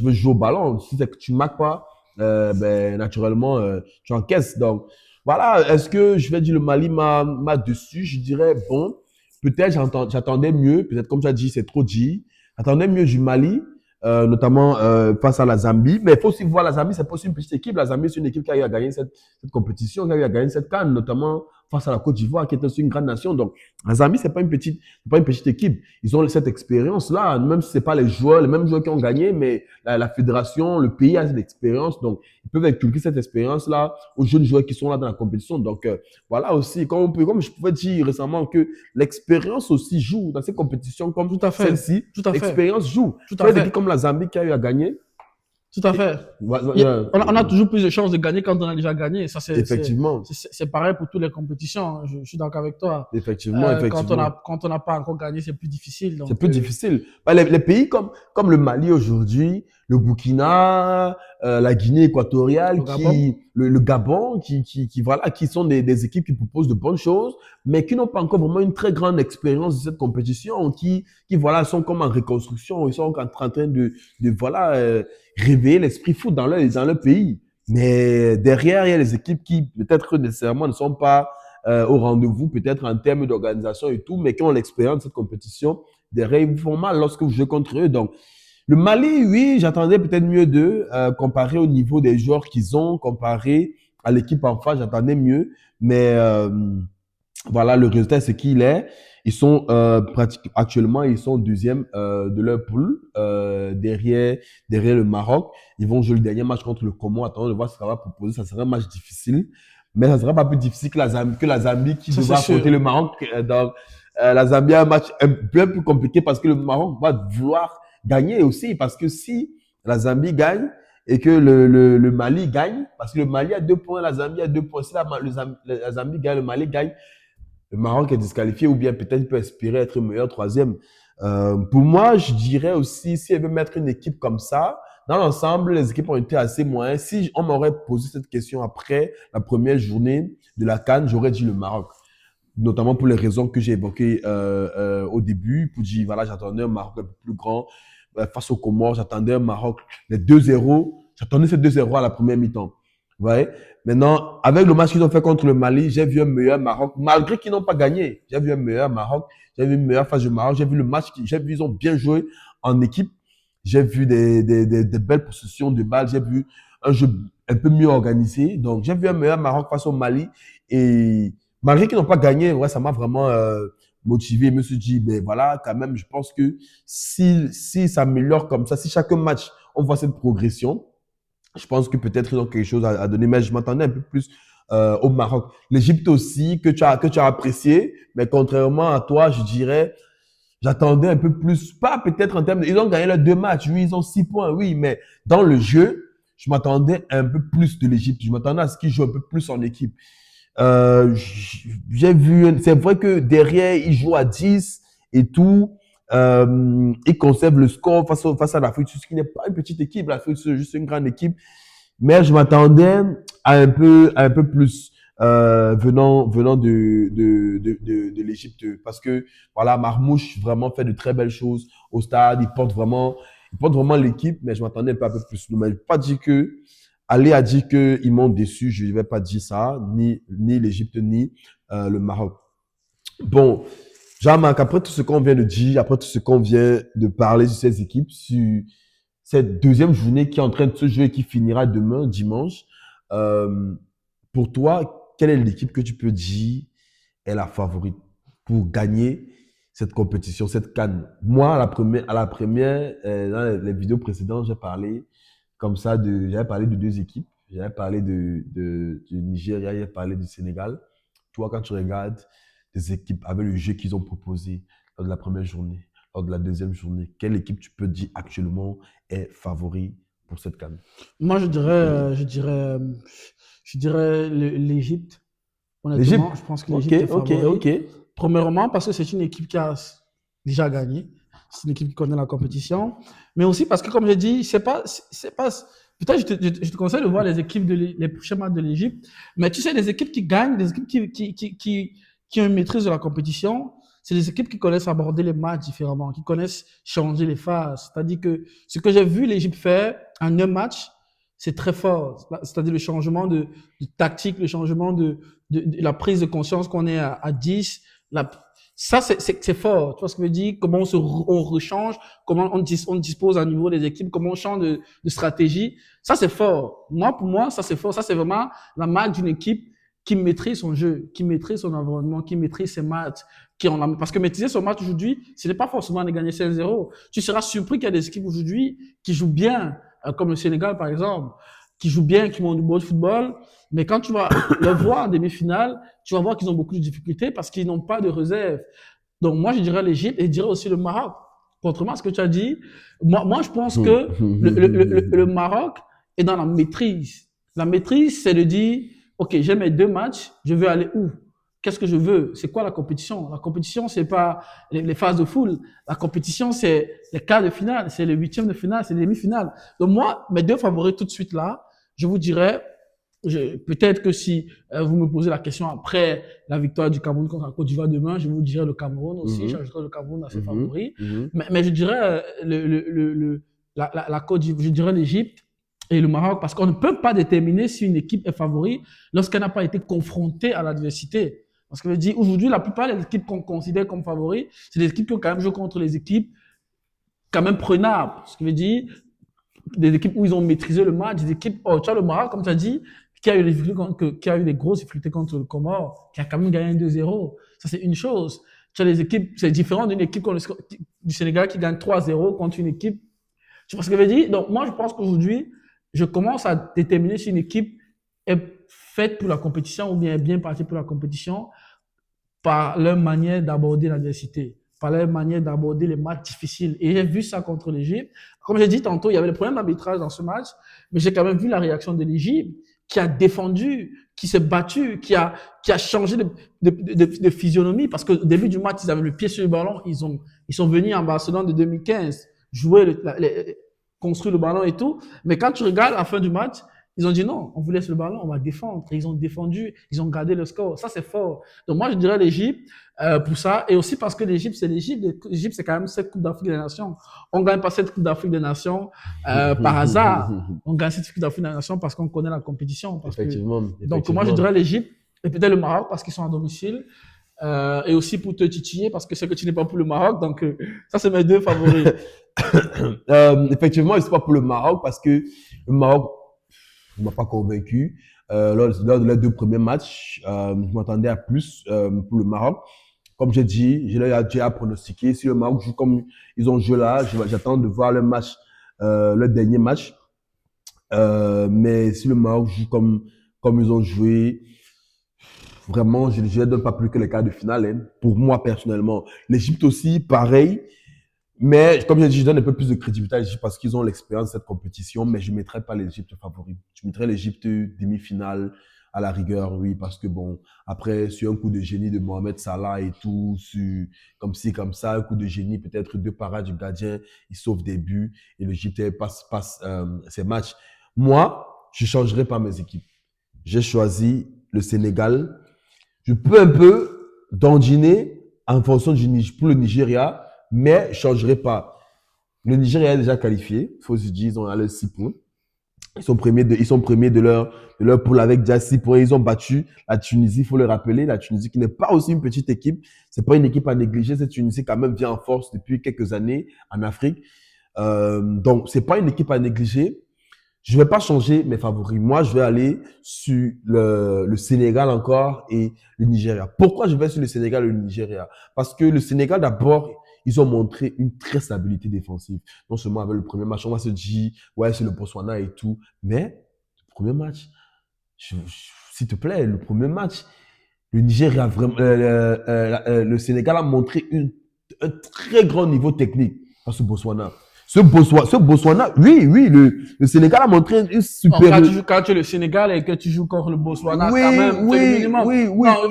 veux jouer au ballon. Si c'est que tu ne marques pas, ben, naturellement, tu encaisses. Donc, voilà. Est-ce que je vais dire le Mali m'a dessus? Je dirais, bon, peut-être j'attendais mieux. Peut-être, comme tu as dit, c'est trop dit. J'attendais mieux du Mali. Notamment face à la Zambie. Mais il faut aussi voir la Zambie, c'est pas aussi une petite équipe. La Zambie, c'est une équipe qui a eu à gagner cette compétition, qui a eu à gagner cette CAN, notamment face à la Côte d'Ivoire, qui est aussi une grande nation. Donc, la Zambie, c'est pas une petite équipe. Ils ont cette expérience-là, même si c'est pas les mêmes joueurs qui ont gagné, mais la fédération, le pays a cette expérience. Donc, ils peuvent inculquer cette expérience-là aux jeunes joueurs qui sont là dans la compétition. Donc, voilà aussi, comme je pouvais dire récemment que l'expérience aussi joue dans ces compétitions comme Tout à fait. celle-ci. Tout à fait. L'expérience joue. Tout Tu à as des fait. équipes comme la Zambie qui a eu à gagner. Tout à fait. On a toujours plus de chances de gagner quand on a déjà gagné. Ça, Effectivement. C'est pareil pour toutes les compétitions. Je suis d'accord avec toi. Effectivement, effectivement. Quand on n'a pas encore gagné, c'est plus difficile. C'est plus difficile. Bah, les pays comme le Mali aujourd'hui, le Burkina, la Guinée équatoriale, le Gabon, voilà, qui sont des équipes qui proposent de bonnes choses, mais qui n'ont pas encore vraiment une très grande expérience de cette compétition, qui voilà, sont comme en reconstruction, ils sont en train de voilà, réveiller l'esprit foot dans leur pays. Mais derrière, il y a les équipes qui peut-être nécessairement ne sont pas au rendez-vous, peut-être en termes d'organisation et tout, mais qui ont l'expérience de cette compétition. Derrière, ils vous font mal lorsque vous jouez contre eux. Donc, le Mali, oui, j'attendais peut-être mieux d'eux, comparé au niveau des joueurs qu'ils ont, comparé à l'équipe en face, j'attendais mieux. Mais voilà, le résultat, c'est qu'il est. Ils sont actuellement, ils sont deuxième de leur poule, derrière le Maroc. Ils vont jouer le dernier match contre le Comore. Attendons de voir ce que ça va proposer. Ça sera un match difficile, mais ça sera pas plus difficile que la Zambie qui devra affronter le Maroc. Donc, la Zambie a un match un peu plus compliqué parce que le Maroc va vouloir gagner aussi, parce que si la Zambie gagne et que le Mali gagne, parce que le Mali a 2 points, la Zambie a 2 points. Si la Zambie gagne, le Mali gagne, le Maroc est disqualifié ou bien peut-être peut espérer être meilleur troisième. Pour moi, je dirais aussi, si elle veut mettre une équipe comme ça, dans l'ensemble, les équipes ont été assez moyennes. Si on m'aurait posé cette question après la première journée de la CAN, j'aurais dit le Maroc. Notamment pour les raisons que j'ai évoquées au début. Pour dire, voilà, j'attendais un Maroc un peu plus grand face aux Comores. J'attendais un Maroc, les 2-0. J'attendais ces 2-0 à la première mi-temps. Vous voyez? Maintenant, avec le match qu'ils ont fait contre le Mali, j'ai vu un meilleur Maroc, malgré qu'ils n'ont pas gagné. J'ai vu un meilleur Maroc, j'ai vu une meilleure phase du Maroc, j'ai vu le match, j'ai vu ils ont bien joué en équipe. J'ai vu des belles possessions de balles, j'ai vu un jeu un peu mieux organisé. Donc, j'ai vu un meilleur Maroc face au Mali. Et malgré qu'ils n'ont pas gagné, ouais, ça m'a vraiment motivé. Je me suis dit, ben voilà, quand même, je pense que si ça s'améliore comme ça, si chaque match, on voit cette progression, je pense que peut-être ils ont quelque chose à donner, mais je m'attendais un peu plus au Maroc. L'Égypte aussi, que tu as apprécié, mais contrairement à toi, je dirais, j'attendais un peu plus, pas peut-être en termes ils ont gagné leurs 2 matchs, oui, ils ont 6 points, oui, mais dans le jeu, je m'attendais un peu plus de l'Égypte. Je m'attendais à ce qu'ils jouent un peu plus en équipe. J'ai vu, c'est vrai que derrière, ils jouent à 10 et tout. Ils conservent le score face à l'Afrique, ce qui n'est pas une petite équipe. L'Afrique, c'est juste une grande équipe. Mais je m'attendais à un peu plus venant de l'Égypte, parce que voilà, Marmouche vraiment fait de très belles choses au stade. Il porte vraiment l'équipe, mais je m'attendais un peu plus. Mais je ne vais pas dire que Ali a dit qu'ils m'ont déçu. Je ne vais pas dire ça, ni l'Égypte ni le Maroc. Bon, Jean-Marc, après tout ce qu'on vient de dire, après tout ce qu'on vient de parler sur ces équipes, sur cette deuxième journée qui est en train de se jouer et qui finira demain, dimanche, pour toi, quelle est l'équipe que tu peux dire est la favorite pour gagner cette compétition, cette CAN? Moi, à la première, dans les vidéos précédentes, j'avais parlé de 2 équipes. J'avais parlé du Nigeria, j'avais parlé du Sénégal. Toi, quand tu regardes des équipes avec le jeu qu'ils ont proposé lors de la première journée, lors de la deuxième journée, quelle équipe tu peux dire actuellement est favori pour cette CAN? Moi, je dirais l'Égypte. Honnêtement, je pense que l'Égypte est favori. Ok. Premièrement, parce que c'est une équipe qui a déjà gagné. C'est une équipe qui connaît la compétition. Mais aussi parce que, comme je dis, peut-être je te conseille de voir les équipes les prochains matchs de l'Égypte. Mais tu sais, les équipes qui gagnent, les équipes qui ont une maîtrise de la compétition, c'est les équipes qui connaissent aborder les matchs différemment, qui connaissent changer les phases. C'est-à-dire que ce que j'ai vu l'Égypte faire en un match, c'est très fort. C'est-à-dire le changement de tactique, le changement de la prise de conscience qu'on est à 10. Ça, c'est fort. Tu vois ce que je veux dire? Comment on rechange, comment on dispose à niveau des équipes, comment on change de stratégie. Ça, c'est fort. Pour moi, ça, c'est fort. Ça, c'est vraiment la marque d'une équipe qui maîtrise son jeu, qui maîtrise son environnement, qui maîtrise ses matchs, parce que maîtriser son match aujourd'hui, ce n'est pas forcément de gagner 5-0. Tu seras surpris qu'il y a des équipes aujourd'hui qui jouent bien, comme le Sénégal par exemple, qui jouent bien, qui ont du beau football, mais quand tu vas le voir en demi-finale, tu vas voir qu'ils ont beaucoup de difficultés parce qu'ils n'ont pas de réserve. Donc moi, je dirais l'Égypte et je dirais aussi le Maroc. Contrairement à ce que tu as dit, moi je pense que le Maroc est dans la maîtrise. La maîtrise, c'est de dire, OK, j'ai mes 2 matchs, je veux aller où? Qu'est-ce que je veux? C'est quoi la compétition? La compétition, c'est pas les phases de foule. La compétition, c'est les quarts de finale, c'est les huitièmes de finale, c'est les demi-finales. Donc moi, mes 2 favoris tout de suite là, je vous dirais, peut-être que si vous me posez la question après la victoire du Cameroun contre la Côte d'Ivoire demain, je vous dirais le Cameroun aussi, j'ajouterai le Cameroun à ses favoris. Mais je dirais la Côte d'Ivoire, je dirais l'Égypte et le Maroc, parce qu'on ne peut pas déterminer si une équipe est favori lorsqu'elle n'a pas été confrontée à l'adversité. Parce que je dis, aujourd'hui, la plupart des équipes qu'on considère comme favoris, c'est des équipes qui ont quand même joué contre les équipes quand même prenables. Ce qui veut dire, des équipes où ils ont maîtrisé le match, des équipes, tu as le Maroc, comme tu as dit, qui a eu des grosses difficultés contre le Comore, qui a quand même gagné 2-0. Ça, c'est une chose. Tu as des équipes, c'est différent d'une équipe du Sénégal qui gagne 3-0 contre une équipe. Tu vois ce que je veux dire? Donc, moi, je pense qu'aujourd'hui, je commence à déterminer si une équipe est faite pour la compétition ou bien est bien partie pour la compétition par leur manière d'aborder l'adversité, par leur manière d'aborder les matchs difficiles. Et j'ai vu ça contre l'Égypte. Comme j'ai dit tantôt, il y avait le problème d'arbitrage dans ce match, mais j'ai quand même vu la réaction de l'Égypte, qui a défendu, qui s'est battu, qui a changé de physionomie, parce qu'au début du match, ils avaient le pied sur le ballon, ils sont venus en Barcelone de 2015, jouer, construire le ballon et tout, mais quand tu regardes à la fin du match, ils ont dit non, on vous laisse le ballon, on va défendre. Et ils ont défendu, ils ont gardé le score. Ça, c'est fort. Donc moi, je dirais l'Égypte pour ça. Et aussi parce que l'Égypte, c'est l'Égypte. L'Égypte, c'est quand même cette Coupe d'Afrique des Nations. On ne gagne pas cette Coupe d'Afrique des Nations par hasard. On gagne cette Coupe d'Afrique des Nations parce qu'on connaît la compétition. Effectivement. Donc moi, je dirais l'Égypte et peut-être le Maroc parce qu'ils sont à domicile. Et aussi pour te titiller parce que c'est que tu n'es pas pour le Maroc. Donc ça, c'est mes 2 favoris. Effectivement, je ne suis pas pour le Maroc parce que le Maroc ne m'a pas convaincu. Lors de les 2 premiers matchs, je m'attendais à plus pour le Maroc. Comme j'ai dit, j'ai déjà pronostiqué. Si le Maroc joue comme ils ont joué là, j'attends de voir le match, le dernier match. Mais si le Maroc joue comme ils ont joué, vraiment, je ne donne pas plus que les quarts de finale. Hein. Pour moi, personnellement. L'Égypte aussi, pareil. Mais comme j'ai dit, je donne un peu plus de crédibilité à l'Égypte parce qu'ils ont l'expérience de cette compétition, mais je ne mettrai pas l'Égypte favori. Je mettrai l'Égypte demi-finale à la rigueur, oui, parce que bon, après, sur un coup de génie de Mohamed Salah et tout, comme ci, comme ça, un coup de génie, peut-être 2 parades du gardien, il sauve des buts et l'Égypte passe ses matchs. Moi, je ne changerai pas mes équipes. J'ai choisi le Sénégal. Je peux un peu dandiner en fonction pour le Nigeria, mais je ne changerai pas. Le Nigeria est déjà qualifié. Il faut se dire, ils ont allé 6 points. Ils sont premiers de leur poule avec déjà 6 points. Ils ont battu la Tunisie, il faut le rappeler. La Tunisie qui n'est pas aussi une petite équipe. C'est pas une équipe à négliger. Cette Tunisie quand même vient en force depuis quelques années en Afrique. Donc, c'est pas une équipe à négliger. Je vais pas changer mes favoris. Moi, je vais aller sur le Sénégal encore et le Nigeria. Pourquoi je vais sur le Sénégal et le Nigeria? Parce que le Sénégal, d'abord, ils ont montré une très stabilité défensive. Non seulement avec le premier match, on va se dire, ouais, c'est le Botswana et tout. Mais, le premier match, s'il te plaît, le premier match, le Nigeria, vraiment, le Sénégal a montré un très grand niveau technique face au Botswana. Ce Botswana, oui, le Sénégal a montré une super. Quand tu es le Sénégal et que tu joues contre le Botswana, oui, quand même, oui, c'est le minimum. Oui. Non, on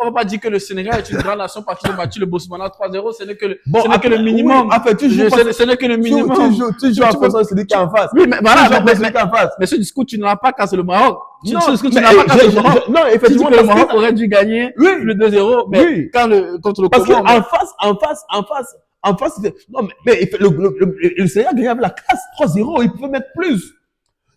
va pas dire que le Sénégal est une grande nation parce qu'ils ont battu le Botswana 3-0. Ce n'est que le minimum. Oui, en fait, ce n'est que le minimum. Tu joues en face de celui qui est en face. Oui, mais voilà, mais ce discours, tu ne l'as pas quand c'est le Maroc. Ce discours, tu ne l'as pas quand c'est le Maroc. Non, effectivement, le Maroc aurait dû gagner le 2-0, mais contre le Parce que en face, non, mais le Sénégal gagnait avec la classe 3-0, il pouvait mettre plus.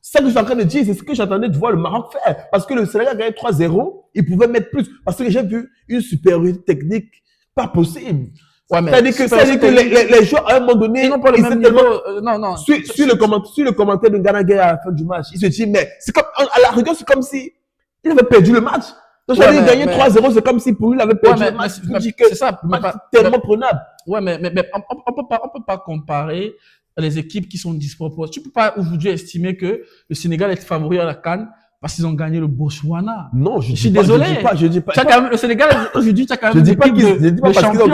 C'est ça que je suis en train de dire, c'est ce que j'attendais de voir le Maroc faire. Parce que le Sénégal gagnait 3-0, il pouvait mettre plus. Parce que j'ai vu une supériorité technique pas possible. Ouais, mais C'est-à-dire que les joueurs, à un moment donné, ils n'ont pas le même niveau. Non, non. Sur le commentaire de Ghana Gueye à la fin du match, il se dit, mais c'est comme, à la rigueur, c'est comme si il avait perdu le match. Donc, Ouais, il gagnait 3-0, c'est comme si pour lui, il avait perdu le match. C'est ça. Le match est tellement prenable. Ouais, mais on peut pas comparer les équipes qui sont disproportionnées. Tu peux pas aujourd'hui estimer que le Sénégal est favori à la CAN parce qu'ils ont gagné le Botswana. Non, je suis désolé. Je dis pas. Le Sénégal, aujourd'hui, tu as quand même une équipe de champions,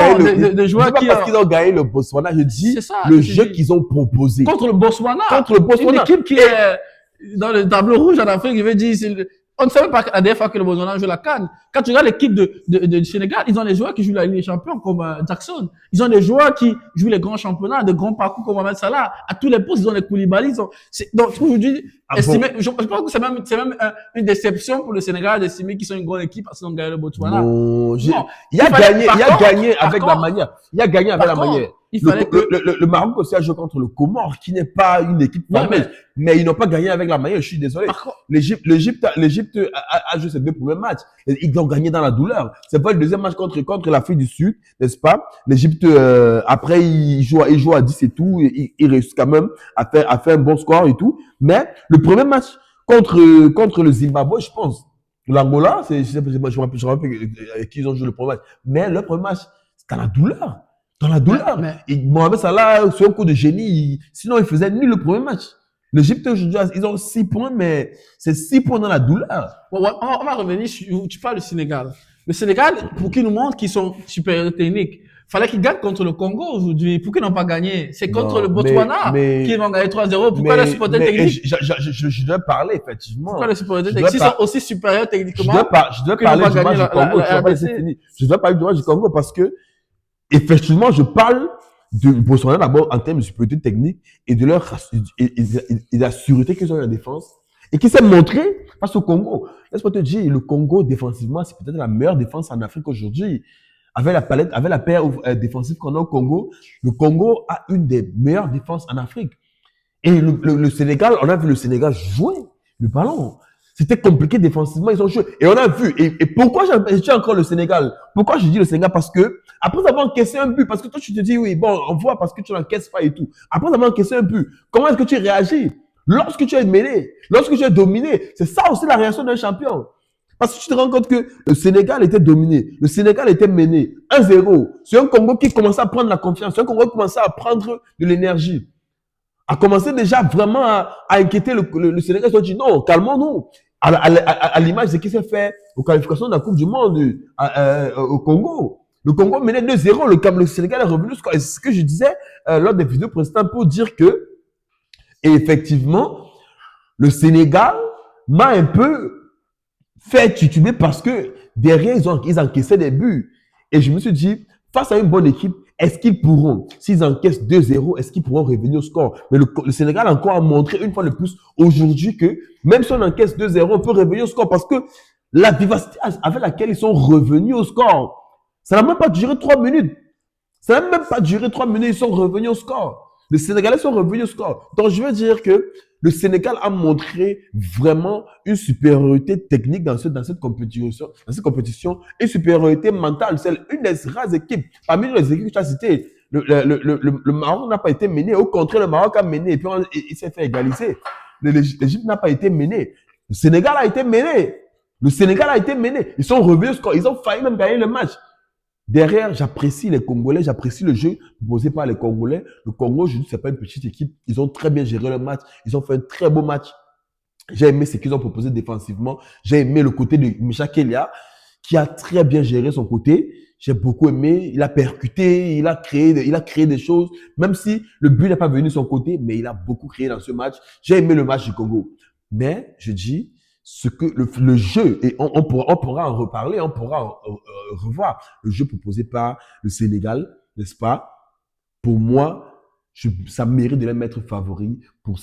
de joueurs qui... parce qu'ils ont gagné le Botswana, je dis le jeu qu'ils ont proposé. Contre le Botswana. Une équipe qui est dans le tableau rouge en Afrique, je veux dire, on ne sait même pas la dernière fois que le Botswana joue la CAN. Quand tu regardes l'équipe du Sénégal, ils ont des joueurs qui jouent la Ligue des Champions comme Jackson. Ils ont des joueurs qui jouent les grands championnats, de grands parcours comme Mohamed Salah. À tous les postes, ils ont les Koulibaly. Donc, aujourd'hui, je pense que c'est même une déception pour le Sénégal d'estimer qu'ils sont une grande équipe parce qu'ils ont gagné le Botswana. Non, il a gagné avec la manière. Il a gagné avec la manière. Il fallait que le Maroc aussi a joué contre le Comore, qui n'est pas une équipe fameuse, mais ils n'ont pas gagné avec la manière. Je suis désolé. L'Égypte a joué ses 2 premiers matchs. Ils ont gagné dans la douleur. C'est pas le deuxième match contre l'Afrique du Sud, n'est-ce pas? L'Égypte après il joue à 10 et tout, il réussit quand même à faire un bon score et tout. Mais le premier match contre le Zimbabwe, je pense, l'Angola, je me rappelle qu'ils ont joué le premier match. Mais le premier match, c'était dans la douleur. Dans la douleur. Et Mohamed Salah, sur un coup de génie, sinon il faisait nul le premier match. L'Égypte, aujourd'hui, ils ont 6 points, mais c'est 6 points dans la douleur. On va revenir sur, tu parles du Sénégal. Le Sénégal, pour qu'ils nous montrent qu'ils sont supérieurs techniques, fallait qu'ils gagnent contre le Congo aujourd'hui. Pourquoi ils n'ont pas gagné? C'est contre le Botswana qu'ils vont gagner 3-0. Pourquoi les supporters techniques? Je dois parler, effectivement. Pourquoi les supporters techniques sont aussi supérieurs techniquement? Je dois parler du match du Congo. Je dois parler du match du Congo parce que, effectivement, je parle du Botswana d'abord en termes de supériorité technique et de la sûreté qu'ils ont dans la défense et qui s'est montré face au Congo. Laisse-moi te dire, le Congo, défensivement, c'est peut-être la meilleure défense en Afrique aujourd'hui. Avec la paire défensive qu'on a au Congo, le Congo a une des meilleures défenses en Afrique. Et le Sénégal, on a vu le Sénégal jouer le ballon. C'était compliqué défensivement, ils ont joué. Et on a vu. Et pourquoi je dis encore le Sénégal? Pourquoi je dis le Sénégal? Parce que, après avoir encaissé un but, parce que toi, tu te dis, oui, bon, on voit parce que tu n'encaisses pas et tout. Après avoir encaissé un but, comment est-ce que tu réagis? Lorsque tu es mêlé, lorsque tu es dominé, c'est ça aussi la réaction d'un champion. Parce que tu te rends compte que le Sénégal était dominé, le Sénégal était mené 1-0. C'est un Congo qui commençait à prendre la confiance, c'est un Congo qui commençait à prendre de l'énergie. A commencé déjà vraiment à inquiéter le Sénégal. Ils ont dit non, calmons-nous. À l'image de ce qui s'est fait aux qualifications de la Coupe du Monde au Congo. Le Congo menait 2-0, le Sénégal est revenu. C'est ce que je disais lors des vidéos précédentes pour dire que, effectivement, le Sénégal m'a un peu fait tituber parce que derrière, ils encaissaient des buts. Et je me suis dit, face à une bonne équipe, est-ce qu'ils pourront, s'ils encaissent 2-0, est-ce qu'ils pourront revenir au score? Mais le Sénégal encore a montré une fois de plus aujourd'hui que même si on encaisse 2-0, on peut revenir au score parce que la vivacité avec laquelle ils sont revenus au score, ça n'a même pas duré 3 minutes. Ça n'a même pas duré 3 minutes, ils sont revenus au score. Les Sénégalais sont revenus au score. Donc, je veux dire que le Sénégal a montré vraiment une supériorité technique dans cette compétition, une supériorité mentale. C'est une des rares équipes, parmi les équipes que tu as citées. Le Maroc n'a pas été mené. Au contraire, le Maroc a mené et puis il s'est fait égaliser. L'Égypte n'a pas été menée. Le Sénégal a été mené. Le Sénégal a été mené. Ils sont revenus au score. Ils ont failli même gagner le match. Derrière, j'apprécie les Congolais, j'apprécie le jeu proposé par les Congolais. Le Congo, je dis, c'est pas une petite équipe. Ils ont très bien géré le match. Ils ont fait un très beau match. J'ai aimé ce qu'ils ont proposé défensivement. J'ai aimé le côté de Micha Kelia, qui a très bien géré son côté. J'ai beaucoup aimé. Il a percuté, il a créé des choses. Même si le but n'est pas venu de son côté, mais il a beaucoup créé dans ce match. J'ai aimé le match du Congo. Mais, je dis, ce que le jeu, et on pourra en reparler, on pourra revoir le jeu proposé par le Sénégal, n'est-ce pas? Pour moi, ça mérite de les mettre favoris pour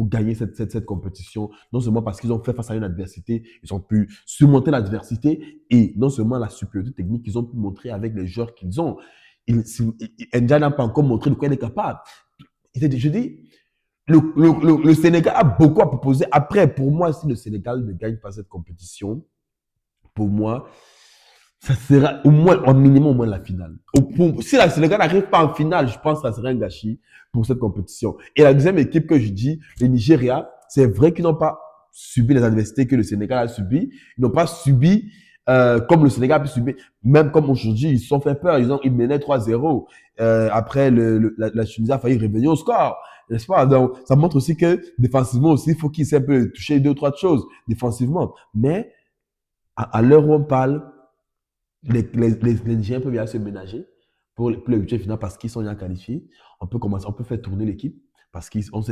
gagner cette compétition. Non seulement parce qu'ils ont fait face à une adversité, ils ont pu surmonter l'adversité et non seulement la supériorité technique qu'ils ont pu montrer avec les joueurs qu'ils ont. India n'a pas encore montré de quoi il est capable. Je dis, le Sénégal a beaucoup à proposer. Après, pour moi, si le Sénégal ne gagne pas cette compétition, pour moi, ça sera au moins, au minimum, au moins la finale. Si la Sénégal n'arrive pas en finale, je pense que ça serait un gâchis pour cette compétition. Et la deuxième équipe que je dis, le Nigeria, c'est vrai qu'ils n'ont pas subi les adversités que le Sénégal a subi. Ils n'ont pas subi comme le Sénégal a pu subir. Même comme aujourd'hui, ils se sont fait peur. Ils menaient 3-0. Après, la Tunisie a failli revenir au score. N'est-ce pas? Donc, ça montre aussi que défensivement aussi, il faut qu'ils aient un peu touché deux ou trois choses défensivement. Mais à l'heure où on parle, les Nigériens peuvent bien se ménager pour le huitième final parce qu'ils sont déjà qualifiés. On peut commencer, on peut faire tourner l'équipe parce qu'ils sont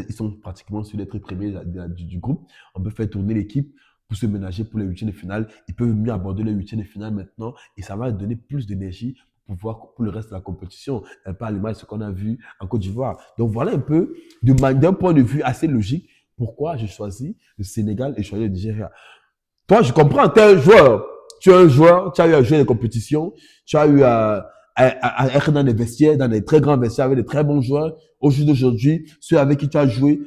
pratiquement sur les premiers du groupe. On peut faire tourner l'équipe pour se ménager pour les huitièmes de finale. Ils peuvent mieux aborder les huitièmes de finale maintenant et ça va donner plus d'énergie pour le reste de la compétition, un peu à l'image de ce qu'on a vu en Côte d'Ivoire. Donc voilà un peu, d'un point de vue assez logique, pourquoi j'ai choisi le Sénégal et choisi le Nigeria. Toi, je comprends, tu es un joueur. Tu es un joueur, tu as eu à jouer des compétitions, tu as eu à être dans des vestiaires, dans des très grands vestiaires avec de très bons joueurs. Au jour d'aujourd'hui, ceux avec qui tu as joué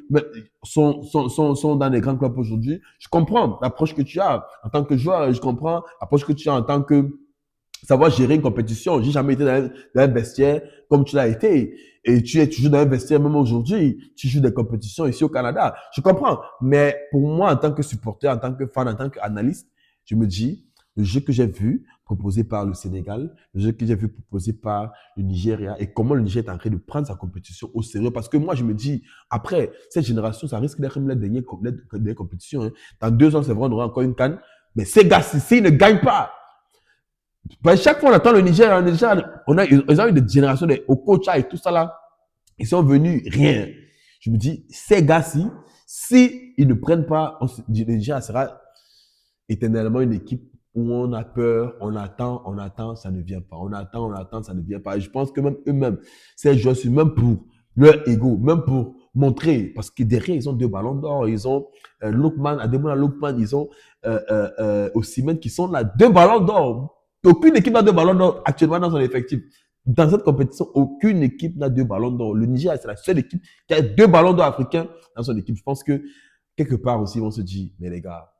sont dans les grands clubs aujourd'hui. Je comprends l'approche que tu as en tant que joueur, je comprends l'approche que tu as en tant que savoir gérer une compétition. J'ai jamais été dans un vestiaire comme tu l'as été. Et tu es toujours dans un vestiaire même aujourd'hui. Tu joues des compétitions ici au Canada. Je comprends. Mais pour moi, en tant que supporter, en tant que fan, en tant qu'analyste, je me dis, le jeu que j'ai vu proposé par le Sénégal, le jeu que j'ai vu proposé par le Nigeria et comment le Niger est en train de prendre sa compétition au sérieux. Parce que moi, je me dis, après, cette génération, ça risque d'être la dernière compétition. Hein. Dans 2 ans, c'est vrai, on aura encore une CAN. Mais ces gars, s'ils ne gagnent pas, chaque fois on attend le Niger, ils ont eu des générations de Okocha et tout ça là. Ils sont venus, rien. Je me dis, ces gars-ci, si ils ne prennent pas, le Niger sera éternellement une équipe où on a peur, on attend, ça ne vient pas. On attend, ça ne vient pas. Et je pense que même eux-mêmes, ces joueurs, même pour leur ego, même pour montrer, parce que derrière, ils ont 2 ballons d'or, ils ont Lookman, Ademola Lookman, ils ont Osimhen qui sont là, 2 ballons d'or. Aucune équipe n'a 2 ballons d'or actuellement dans son effectif. Dans cette compétition, aucune équipe n'a 2 ballons d'or. Le Niger, c'est la seule équipe qui a 2 ballons d'or africains dans son équipe. Je pense que quelque part aussi, on se dit, mais les gars,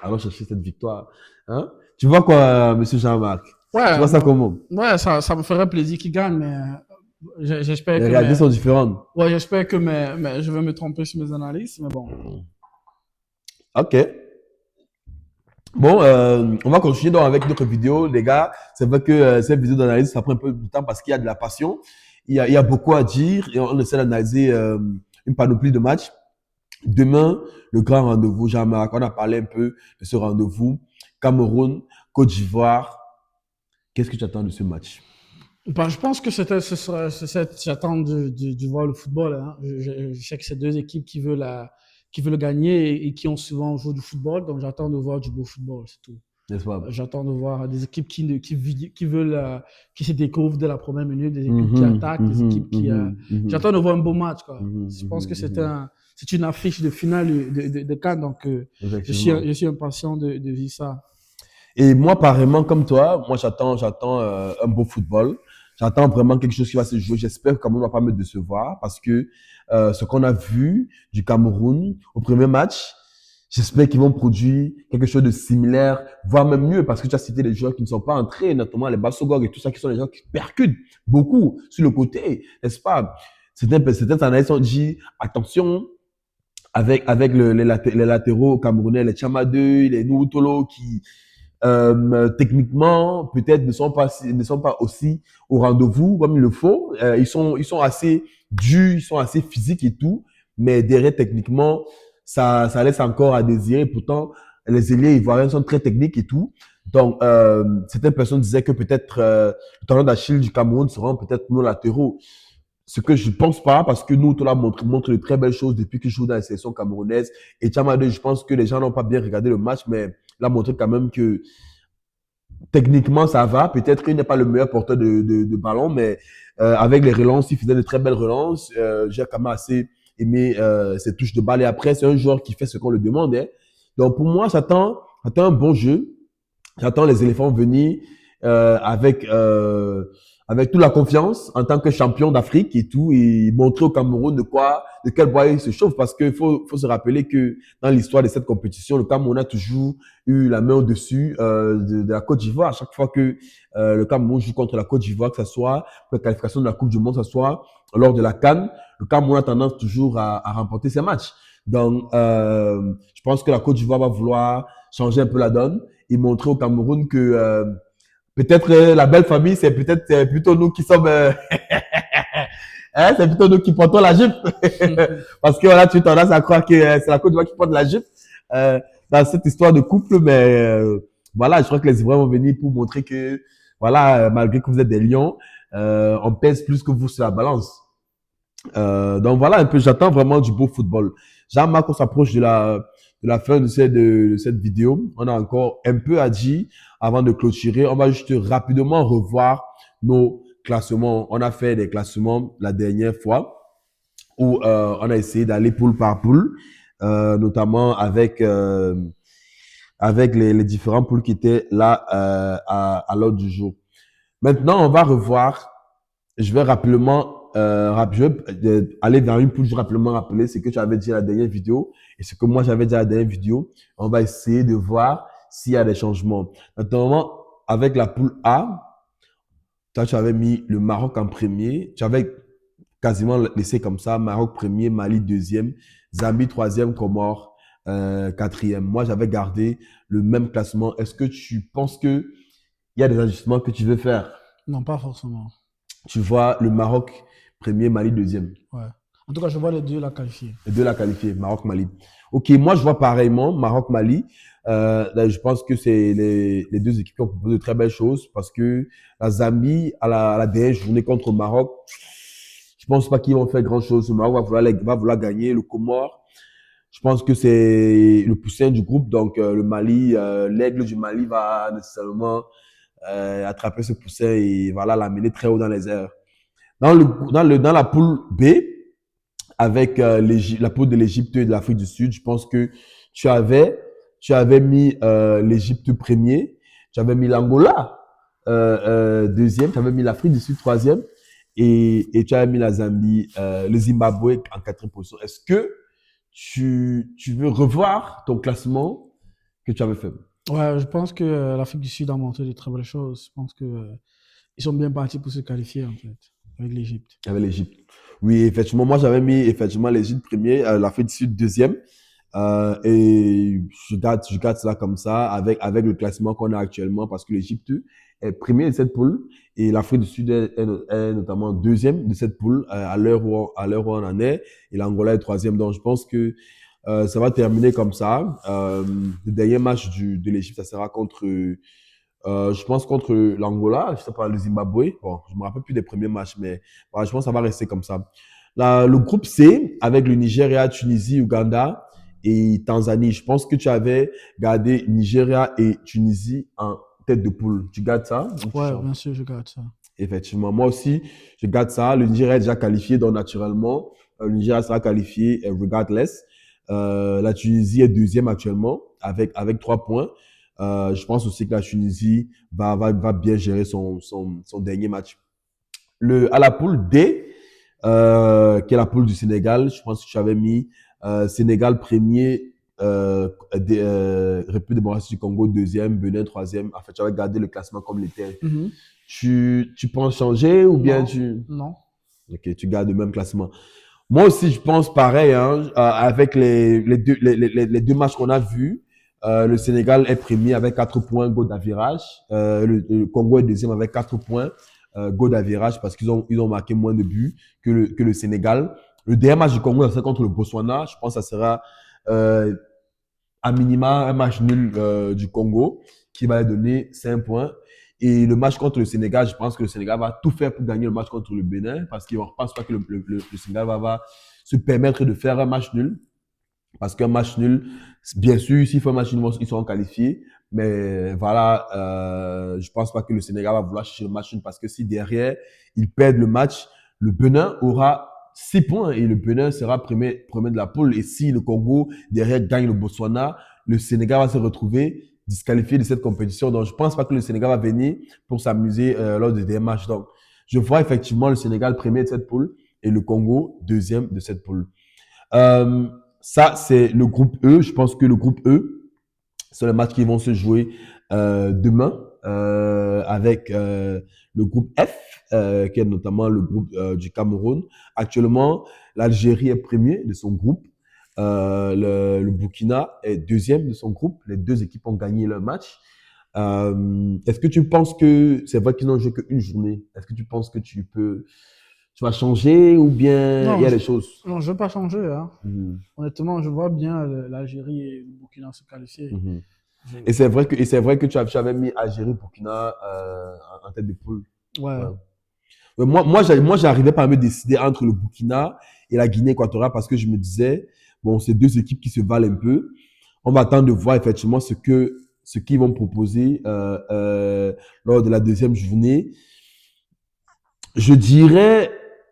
allons chercher cette victoire. Hein? Tu vois quoi, monsieur Jean-Marc? Ouais, tu vois ça comment? Ouais, ça me ferait plaisir qu'il gagne, mais j'espère les que. réalités sont différentes. Ouais, j'espère que je vais me tromper sur mes analyses, mais bon. Ok. Bon, on va continuer donc avec notre vidéo, les gars. C'est vrai que cette vidéo d'analyse, ça prend un peu de temps parce qu'il y a de la passion. Il y a beaucoup à dire et on essaie d'analyser une panoplie de matchs. Demain, le grand rendez-vous, Jean-Marc, on a parlé un peu de ce rendez-vous. Cameroun, Côte d'Ivoire. Qu'est-ce que tu attends de ce match? Je pense que j'attends de voir le football. Hein. Je sais que c'est 2 équipes qui veulent gagner et qui ont souvent joué du football. Donc, j'attends de voir du beau football, c'est tout. N'est-ce pas? J'attends de voir des équipes qui veulent, qui se découvrent dès la première minute, des équipes qui attaquent, des équipes qui. J'attends de voir un beau match, quoi. Je pense que c'est une affiche de finale de CAN, donc je suis impatient de vivre ça. Et moi, pareillement comme toi, moi j'attends un beau football. J'attends vraiment quelque chose qui va se jouer. J'espère que le Cameroun ne va pas me décevoir parce que ce qu'on a vu du Cameroun au premier match, j'espère qu'ils vont produire quelque chose de similaire, voire même mieux, parce que tu as cité des joueurs qui ne sont pas entrés, notamment les Bassogog et tout ça, qui sont des gens qui percutent beaucoup sur le côté, n'est-ce pas? Certains analystes ont dit, attention, avec les latéraux camerounais, les Chamadeu, les Noutolo, qui techniquement peut-être ne sont pas aussi au rendez-vous comme il le faut. Ils sont assez durs, ils sont assez physiques et tout, mais derrière techniquement ça laisse encore à désirer. Pourtant les ailiers ivoiriens sont très techniques et tout. Donc certaines personnes disaient que peut-être le talent d'Achille du Cameroun seront peut-être nos latéraux. Ce que je pense pas, parce que nous, Tola montre de très belles choses depuis qu'il joue dans la sélection camerounaise. Et Tchamadou, je pense que les gens n'ont pas bien regardé le match, mais il a montré quand même que techniquement, ça va. Peut-être qu'il n'est pas le meilleur porteur de ballon, mais avec les relances, il faisait de très belles relances. J'ai quand même assez aimé ses touches de balle. Et après, c'est un joueur qui fait ce qu'on le demande. Hein. Donc, pour moi, j'attends un bon jeu. J'attends les éléphants venir avec toute la confiance en tant que champion d'Afrique et tout, et montrer au Cameroun de quoi de quel bois il se chauffe parce qu'il faut se rappeler que dans l'histoire de cette compétition, le Cameroun a toujours eu la main au-dessus de la Côte d'Ivoire. À chaque fois que le Cameroun joue contre la Côte d'Ivoire, que ce soit pour la qualification de la Coupe du Monde, que ce soit lors de la CAN, le Cameroun a tendance toujours à remporter ses matchs. Donc, je pense que la Côte d'Ivoire va vouloir changer un peu la donne et montrer au Cameroun que peut-être la belle famille, c'est peut-être plutôt nous qui sommes hein, c'est plutôt nous qui portons la jupe. Parce que voilà, tu as tendance à croire que c'est la Côte d'Ivoire qui porte la jupe dans cette histoire de couple. Mais voilà, je crois que les Ivoiriens vont venir pour montrer que, voilà, malgré que vous êtes des lions, on pèse plus que vous sur la balance. Donc voilà un peu, j'attends vraiment du beau football. Jean-Marc, on s'approche de la fin de cette vidéo. On a encore un peu à dire avant de clôturer. On va juste rapidement revoir nos classements. On a fait des classements la dernière fois où on a essayé d'aller poule par poule, notamment avec les différents poules qui étaient là à l'ordre du jour. Maintenant, on va revoir. Je vais rapidement je vais aller vers une poule, je vais rapidement rappeler ce que tu avais dit à la dernière vidéo et ce que moi j'avais dit à la dernière vidéo. On va essayer de voir s'il y a des changements. Notamment, avec la poule A, toi, tu avais mis le Maroc en premier. Tu avais quasiment laissé comme ça, Maroc premier, Mali deuxième, Zambie troisième, Comores quatrième. Moi, j'avais gardé le même classement. Est-ce que tu penses que il y a des ajustements que tu veux faire? Non, pas forcément. Tu vois le Maroc premier, Mali deuxième. Ouais. En tout cas, je vois les deux la qualifier. Les deux la qualifier, Maroc, Mali. Ok, moi je vois pareillement Maroc, Mali. Là, je pense que c'est les deux équipes qui ont proposé de très belles choses parce que la Zambie, à la dernière journée contre le Maroc, je pense pas qu'ils vont faire grand chose. Le Maroc va vouloir gagner. Le Comore, je pense que c'est le poussin du groupe. Donc le Mali, l'aigle du Mali va nécessairement attraper ce poussin et voilà l'amener très haut dans les airs. Dans la poule B, avec la poule de l'Égypte et de l'Afrique du Sud, je pense que tu avais mis l'Égypte premier, tu avais mis l'Angola deuxième, tu avais mis l'Afrique du Sud troisième et tu avais mis la Zambie, le Zimbabwe en quatrième position. Est-ce que tu veux revoir ton classement que tu avais fait? Ouais, je pense que l'Afrique du Sud a montré de très belles choses. Je pense que ils sont bien partis pour se qualifier en fait avec l'Égypte. Avec l'Égypte. Oui, effectivement, moi j'avais mis effectivement l'Égypte premier, l'Afrique du Sud deuxième. Et je garde cela comme ça avec le classement qu'on a actuellement parce que l'Égypte est premier de cette poule et l'Afrique du Sud est notamment deuxième de cette poule à l'heure où on en est et l'Angola est troisième. Donc je pense que ça va terminer comme ça. Le dernier match de l'Égypte, ça sera contre je pense contre l'Angola, je sais pas, le Zimbabwe. Bon, je me rappelle plus des premiers matchs, mais voilà, je pense que ça va rester comme ça. Le groupe C, avec le Nigeria, Tunisie, Ouganda et Tanzanie. Je pense que tu avais gardé Nigeria et Tunisie en tête de poule. Tu gardes ça? Ouais, bien sûr, je garde ça. Effectivement. Moi aussi, je garde ça. Le Nigeria est déjà qualifié, donc naturellement, le Nigeria sera qualifié regardless. La Tunisie est deuxième actuellement avec 3 points. Je pense aussi que la Tunisie va bien gérer son dernier match. À la poule D, qui est la poule du Sénégal, je pense que tu avais mis Sénégal premier, République démocratique du Congo deuxième, Benin troisième. En fait, tu avais gardé le classement comme il était. Mhm. Tu penses changer ou bien Non. Ok, tu gardes le même classement. Moi aussi, je pense pareil, hein, avec les deux matchs qu'on a vus. Le Sénégal est premier avec 4 points, goal d'avirage. Le Congo est deuxième avec 4 points, goal d'avirage parce qu'ils ont marqué moins de buts que le Sénégal. Le dernier match du Congo, c'est contre le Botswana. Je pense que ça sera à minima un match nul du Congo qui va donner 5 points. Et le match contre le Sénégal, je pense que le Sénégal va tout faire pour gagner le match contre le Bénin parce qu'ils ne pensent pas que le Sénégal va se permettre de faire un match nul. Parce qu'un match nul, bien sûr, s'il faut un match nul, ils seront qualifiés. Mais voilà, je pense pas que le Sénégal va vouloir chercher le match nul parce que si derrière, ils perdent le match, le Bénin aura 6 points et le Bénin sera premier de la poule. Et si le Congo, derrière, gagne le Botswana, le Sénégal va se retrouver disqualifié de cette compétition. Donc, je pense pas que le Sénégal va venir pour s'amuser lors des matchs. Donc, je vois effectivement le Sénégal premier de cette poule et le Congo deuxième de cette poule. Euh, Ça, c'est le groupe E. Je pense que le groupe E, c'est les matchs qui vont se jouer demain avec le groupe F, qui est notamment le groupe du Cameroun. Actuellement, l'Algérie est premier de son groupe. Le Burkina est deuxième de son groupe. Les deux équipes ont gagné leur match. Est-ce que tu penses que c'est vrai qu'ils n'ont joué qu'une journée? Est-ce que tu penses que tu vas changer ou bien il y Non, a des choses? non, je veux pas changer. Hein. Mhm, Honnêtement, je vois bien l'Algérie et le Burkina se qualifier. mhm. Je- Et c'est vrai que tu avais mis Algérie, Burkina en tête de poule. Ouais. Ouais. Ouais, moi, j'arrivais pas à me décider entre le Burkina et la Guinée équatoriale parce que je me disais, bon, c'est deux équipes qui se valent un peu. On va attendre de voir effectivement ce qu'ils vont proposer lors de la deuxième journée. Je dirais,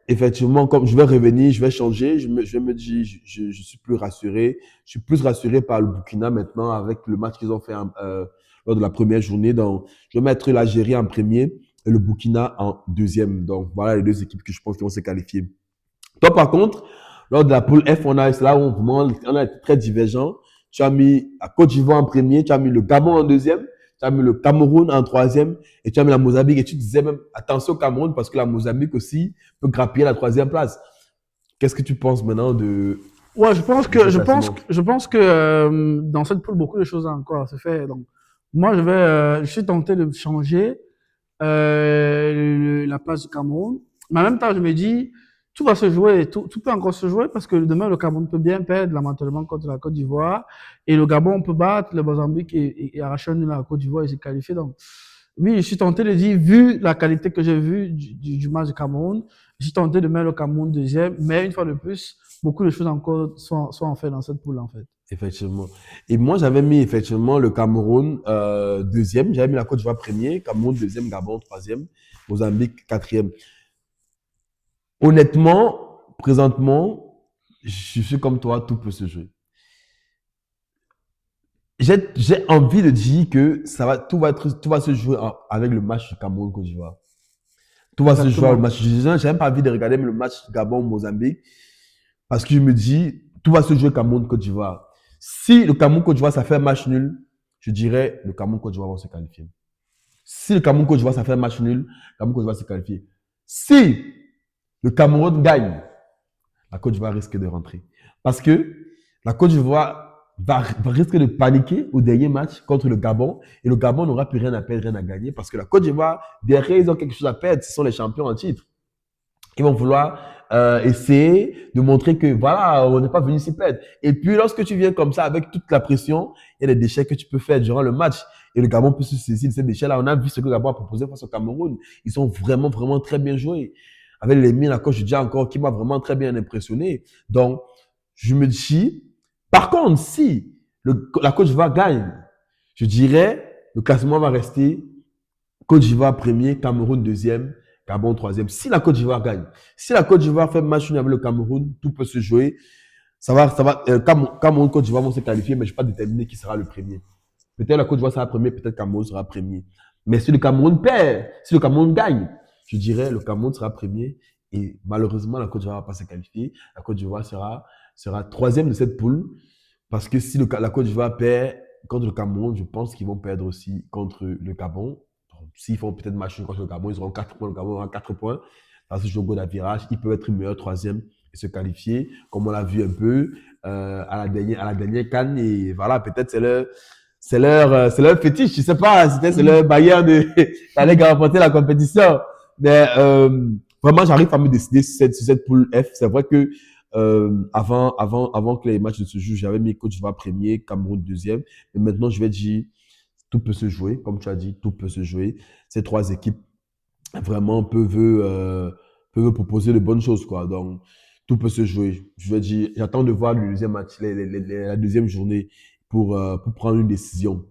effectivement, comme je vais revenir, je vais changer, je vais me dire, je suis plus rassuré. Je suis plus rassuré par le Burkina maintenant avec le match qu'ils ont fait lors de la première journée. Donc, je vais mettre l'Algérie en premier et le Burkina en deuxième. Donc, voilà les deux équipes que je pense qui vont se qualifier. Toi, par contre, lors de la poule F, c'est là où on a été très divergents. Tu as mis la Côte d'Ivoire en premier, tu as mis le Gabon en deuxième, tu as mis le Cameroun en troisième et tu as mis la Mozambique. Et tu disais même attention au Cameroun parce que la Mozambique aussi peut grappiller la troisième place. Qu'est-ce que tu penses maintenant Ouais, de ce classement? je pense que dans cette poule, beaucoup de choses ont encore se fait. Donc, moi, je suis tenté de changer la place du Cameroun. Mais en même temps, je me dis, tout va se jouer, tout peut encore se jouer parce que demain, le Cameroun peut bien perdre lamentablement contre la Côte d'Ivoire et le Gabon peut battre le Mozambique et arracher un nul à la Côte d'Ivoire et se qualifier. Donc, oui, je suis tenté de dire, vu la qualité que j'ai vue du match du Cameroun, je suis tenté de mettre le Cameroun deuxième, mais une fois de plus, beaucoup de choses encore sont en fait dans cette poule, en fait. Effectivement. Et moi, j'avais mis effectivement le Cameroun deuxième. J'avais mis la Côte d'Ivoire premier, Cameroun deuxième, Gabon troisième, Mozambique quatrième. Honnêtement, présentement, je suis comme toi, tout peut se jouer. J'ai envie de dire que tout va se jouer avec le match du Cameroun-Côte d'Ivoire. Tout va se jouer avec le Exactement. match. J'ai même pas envie de regarder le match Gabon-Mozambique parce que je me dis, tout va se jouer Cameroun-Côte d'Ivoire. Si le Cameroun-Côte d'Ivoire, ça fait un match nul, je dirais le Cameroun-Côte d'Ivoire va se qualifier. Si le Cameroun-Côte d'Ivoire, ça fait un match nul, le Cameroun-Côte d'Ivoire va se qualifier. Si le Cameroun gagne, la Côte d'Ivoire risque de rentrer. Parce que la Côte d'Ivoire va risquer de paniquer au dernier match contre le Gabon et le Gabon n'aura plus rien à perdre, rien à gagner parce que la Côte d'Ivoire, derrière, ils ont quelque chose à perdre. Ce sont les champions en titre. Ils vont vouloir essayer de montrer que voilà, on n'est pas venu s'y perdre. Et puis, lorsque tu viens comme ça avec toute la pression, il y a des déchets que tu peux faire durant le match. Et le Gabon peut se saisir de ces déchets-là. On a vu ce que le Gabon a proposé face au Cameroun. Ils sont vraiment, vraiment très bien joués. Avec les mines à coach, je dis encore, qui m'a vraiment très bien impressionné. Donc, je me dis, par contre, si la Côte d'Ivoire gagne, je dirais, le classement va rester Côte d'Ivoire premier, Cameroun deuxième, Gabon troisième. Si la Côte d'Ivoire gagne, si la Côte d'Ivoire fait match nul avec le Cameroun, tout peut se jouer. Cameroun, Côte d'Ivoire vont se qualifier, mais je ne vais pas déterminer qui sera le premier. Peut-être la Côte d'Ivoire sera premier, peut-être Cameroun sera premier. Mais si le Cameroun perd, si le Cameroun gagne, je dirais le Cameroun sera premier et malheureusement la Côte d'Ivoire ne va pas se qualifier. La Côte d'Ivoire sera troisième de cette poule parce que si la Côte d'Ivoire perd contre le Cameroun, je pense qu'ils vont perdre aussi contre le Gabon. S'ils font peut-être match contre le Gabon, ils auront 4 points. Le Gabon aura 4 points. Dans ce jeu de virage, ils peuvent être meilleur troisième et se qualifier, comme on l'a vu un peu à la dernière CAN. Et voilà, peut-être c'est leur fétiche. Je sais pas, c'est leur barrière d'aller remporter la compétition. Mais vraiment, j'arrive à me décider sur cette poule F. C'est vrai que avant que les matchs de ce jour, j'avais mis Côte d'Ivoire premier, Cameroun deuxième. Mais maintenant, je vais dire tout peut se jouer, comme tu as dit, tout peut se jouer. Ces trois équipes vraiment peuvent proposer de bonnes choses, quoi. Donc, tout peut se jouer. Je veux dire, j'attends de voir le deuxième match, la deuxième journée pour prendre une décision.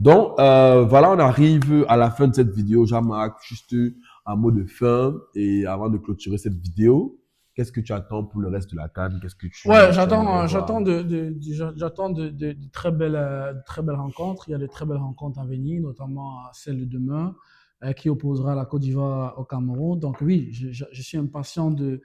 Donc, voilà, on arrive à la fin de cette vidéo. Jean-Marc, juste un mot de fin et avant de clôturer cette vidéo, qu'est-ce que tu attends pour le reste de la CAN? Qu'est-ce que Ouais, tu aimerais j'attends voir? de très belles rencontres. Il y a de très belles rencontres à venir, notamment celle de demain. qui opposera la Côte d'Ivoire au Cameroun. Donc oui, je suis impatient de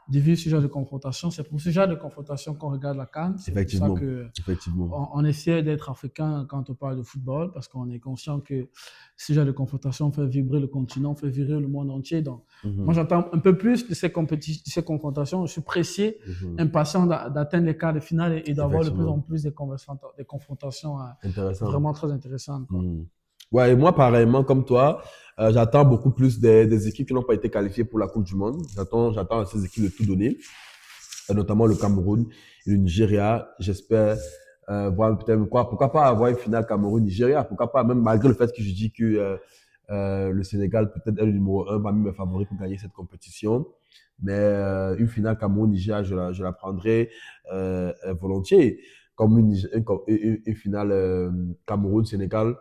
vivre ce genre de confrontation. C'est pour ce genre de confrontation qu'on regarde la CAN. C'est pour ça Effectivement, que effectivement. on essaie d'être africain quand on parle de football, parce qu'on est conscient que ce genre de confrontation fait vibrer le continent, fait vibrer le monde entier. Donc, moi, Mhm, j'attends un peu plus de de ces confrontations. Je suis pressé, mhm. impatient d'atteindre les quarts de finale et d'avoir de plus en Effectivement. plus des confrontations Intéressant. vraiment très intéressantes, quoi. Mhm. Ouais, et moi, pareillement, comme toi, j'attends beaucoup plus des équipes qui n'ont pas été qualifiées pour la Coupe du Monde. J'attends à ces équipes de tout donner, notamment le Cameroun et le Nigeria. J'espère voir peut-être quoi. Pourquoi pas avoir une finale Cameroun-Nigeria? Pourquoi pas, même malgré le fait que je dis que le Sénégal peut-être est le numéro un parmi mes favoris pour gagner cette compétition. Mais une finale Cameroun-Nigeria, je la prendrai volontiers. Comme une finale Cameroun-Sénégal,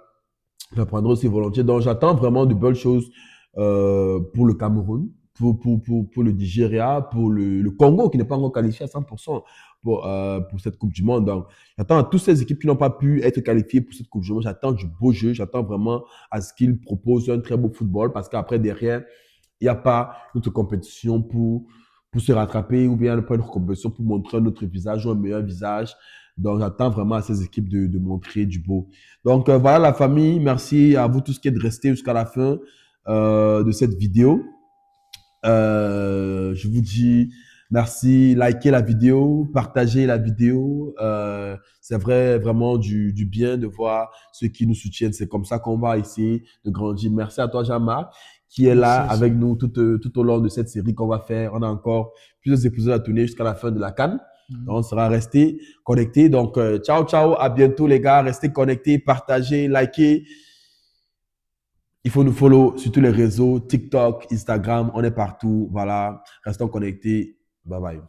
je la prendrai aussi volontiers. Donc, j'attends vraiment de belles choses pour le Cameroun, pour le Nigeria, pour le Congo qui n'est pas encore qualifié à 100% pour cette Coupe du Monde. Donc, j'attends à toutes ces équipes qui n'ont pas pu être qualifiées pour cette Coupe du Monde. J'attends du beau jeu. J'attends vraiment à ce qu'ils proposent un très beau football parce qu'après, derrière, il n'y a pas une autre compétition pour se rattraper ou bien pas une compétition pour montrer un autre visage ou un meilleur visage. Donc, j'attends vraiment à ces équipes de montrer du beau. Donc, voilà la famille. Merci à vous tous qui êtes restés jusqu'à la fin de cette vidéo. Je vous dis merci, likez la vidéo, partagez la vidéo. C'est vraiment du bien de voir ceux qui nous soutiennent. C'est comme ça qu'on va essayer de grandir. Merci à toi, Jean-Marc, qui est là Merci avec aussi. nous tout au long de cette série qu'on va faire. On a encore plusieurs épisodes à tourner jusqu'à la fin de la CAN. On Mhm. sera resté connecté. Donc, ciao, ciao. À bientôt, les gars. Restez connectés, partagez, likez. Il faut nous follow sur tous les réseaux, TikTok, Instagram, on est partout. Voilà, restons connectés. Bye bye.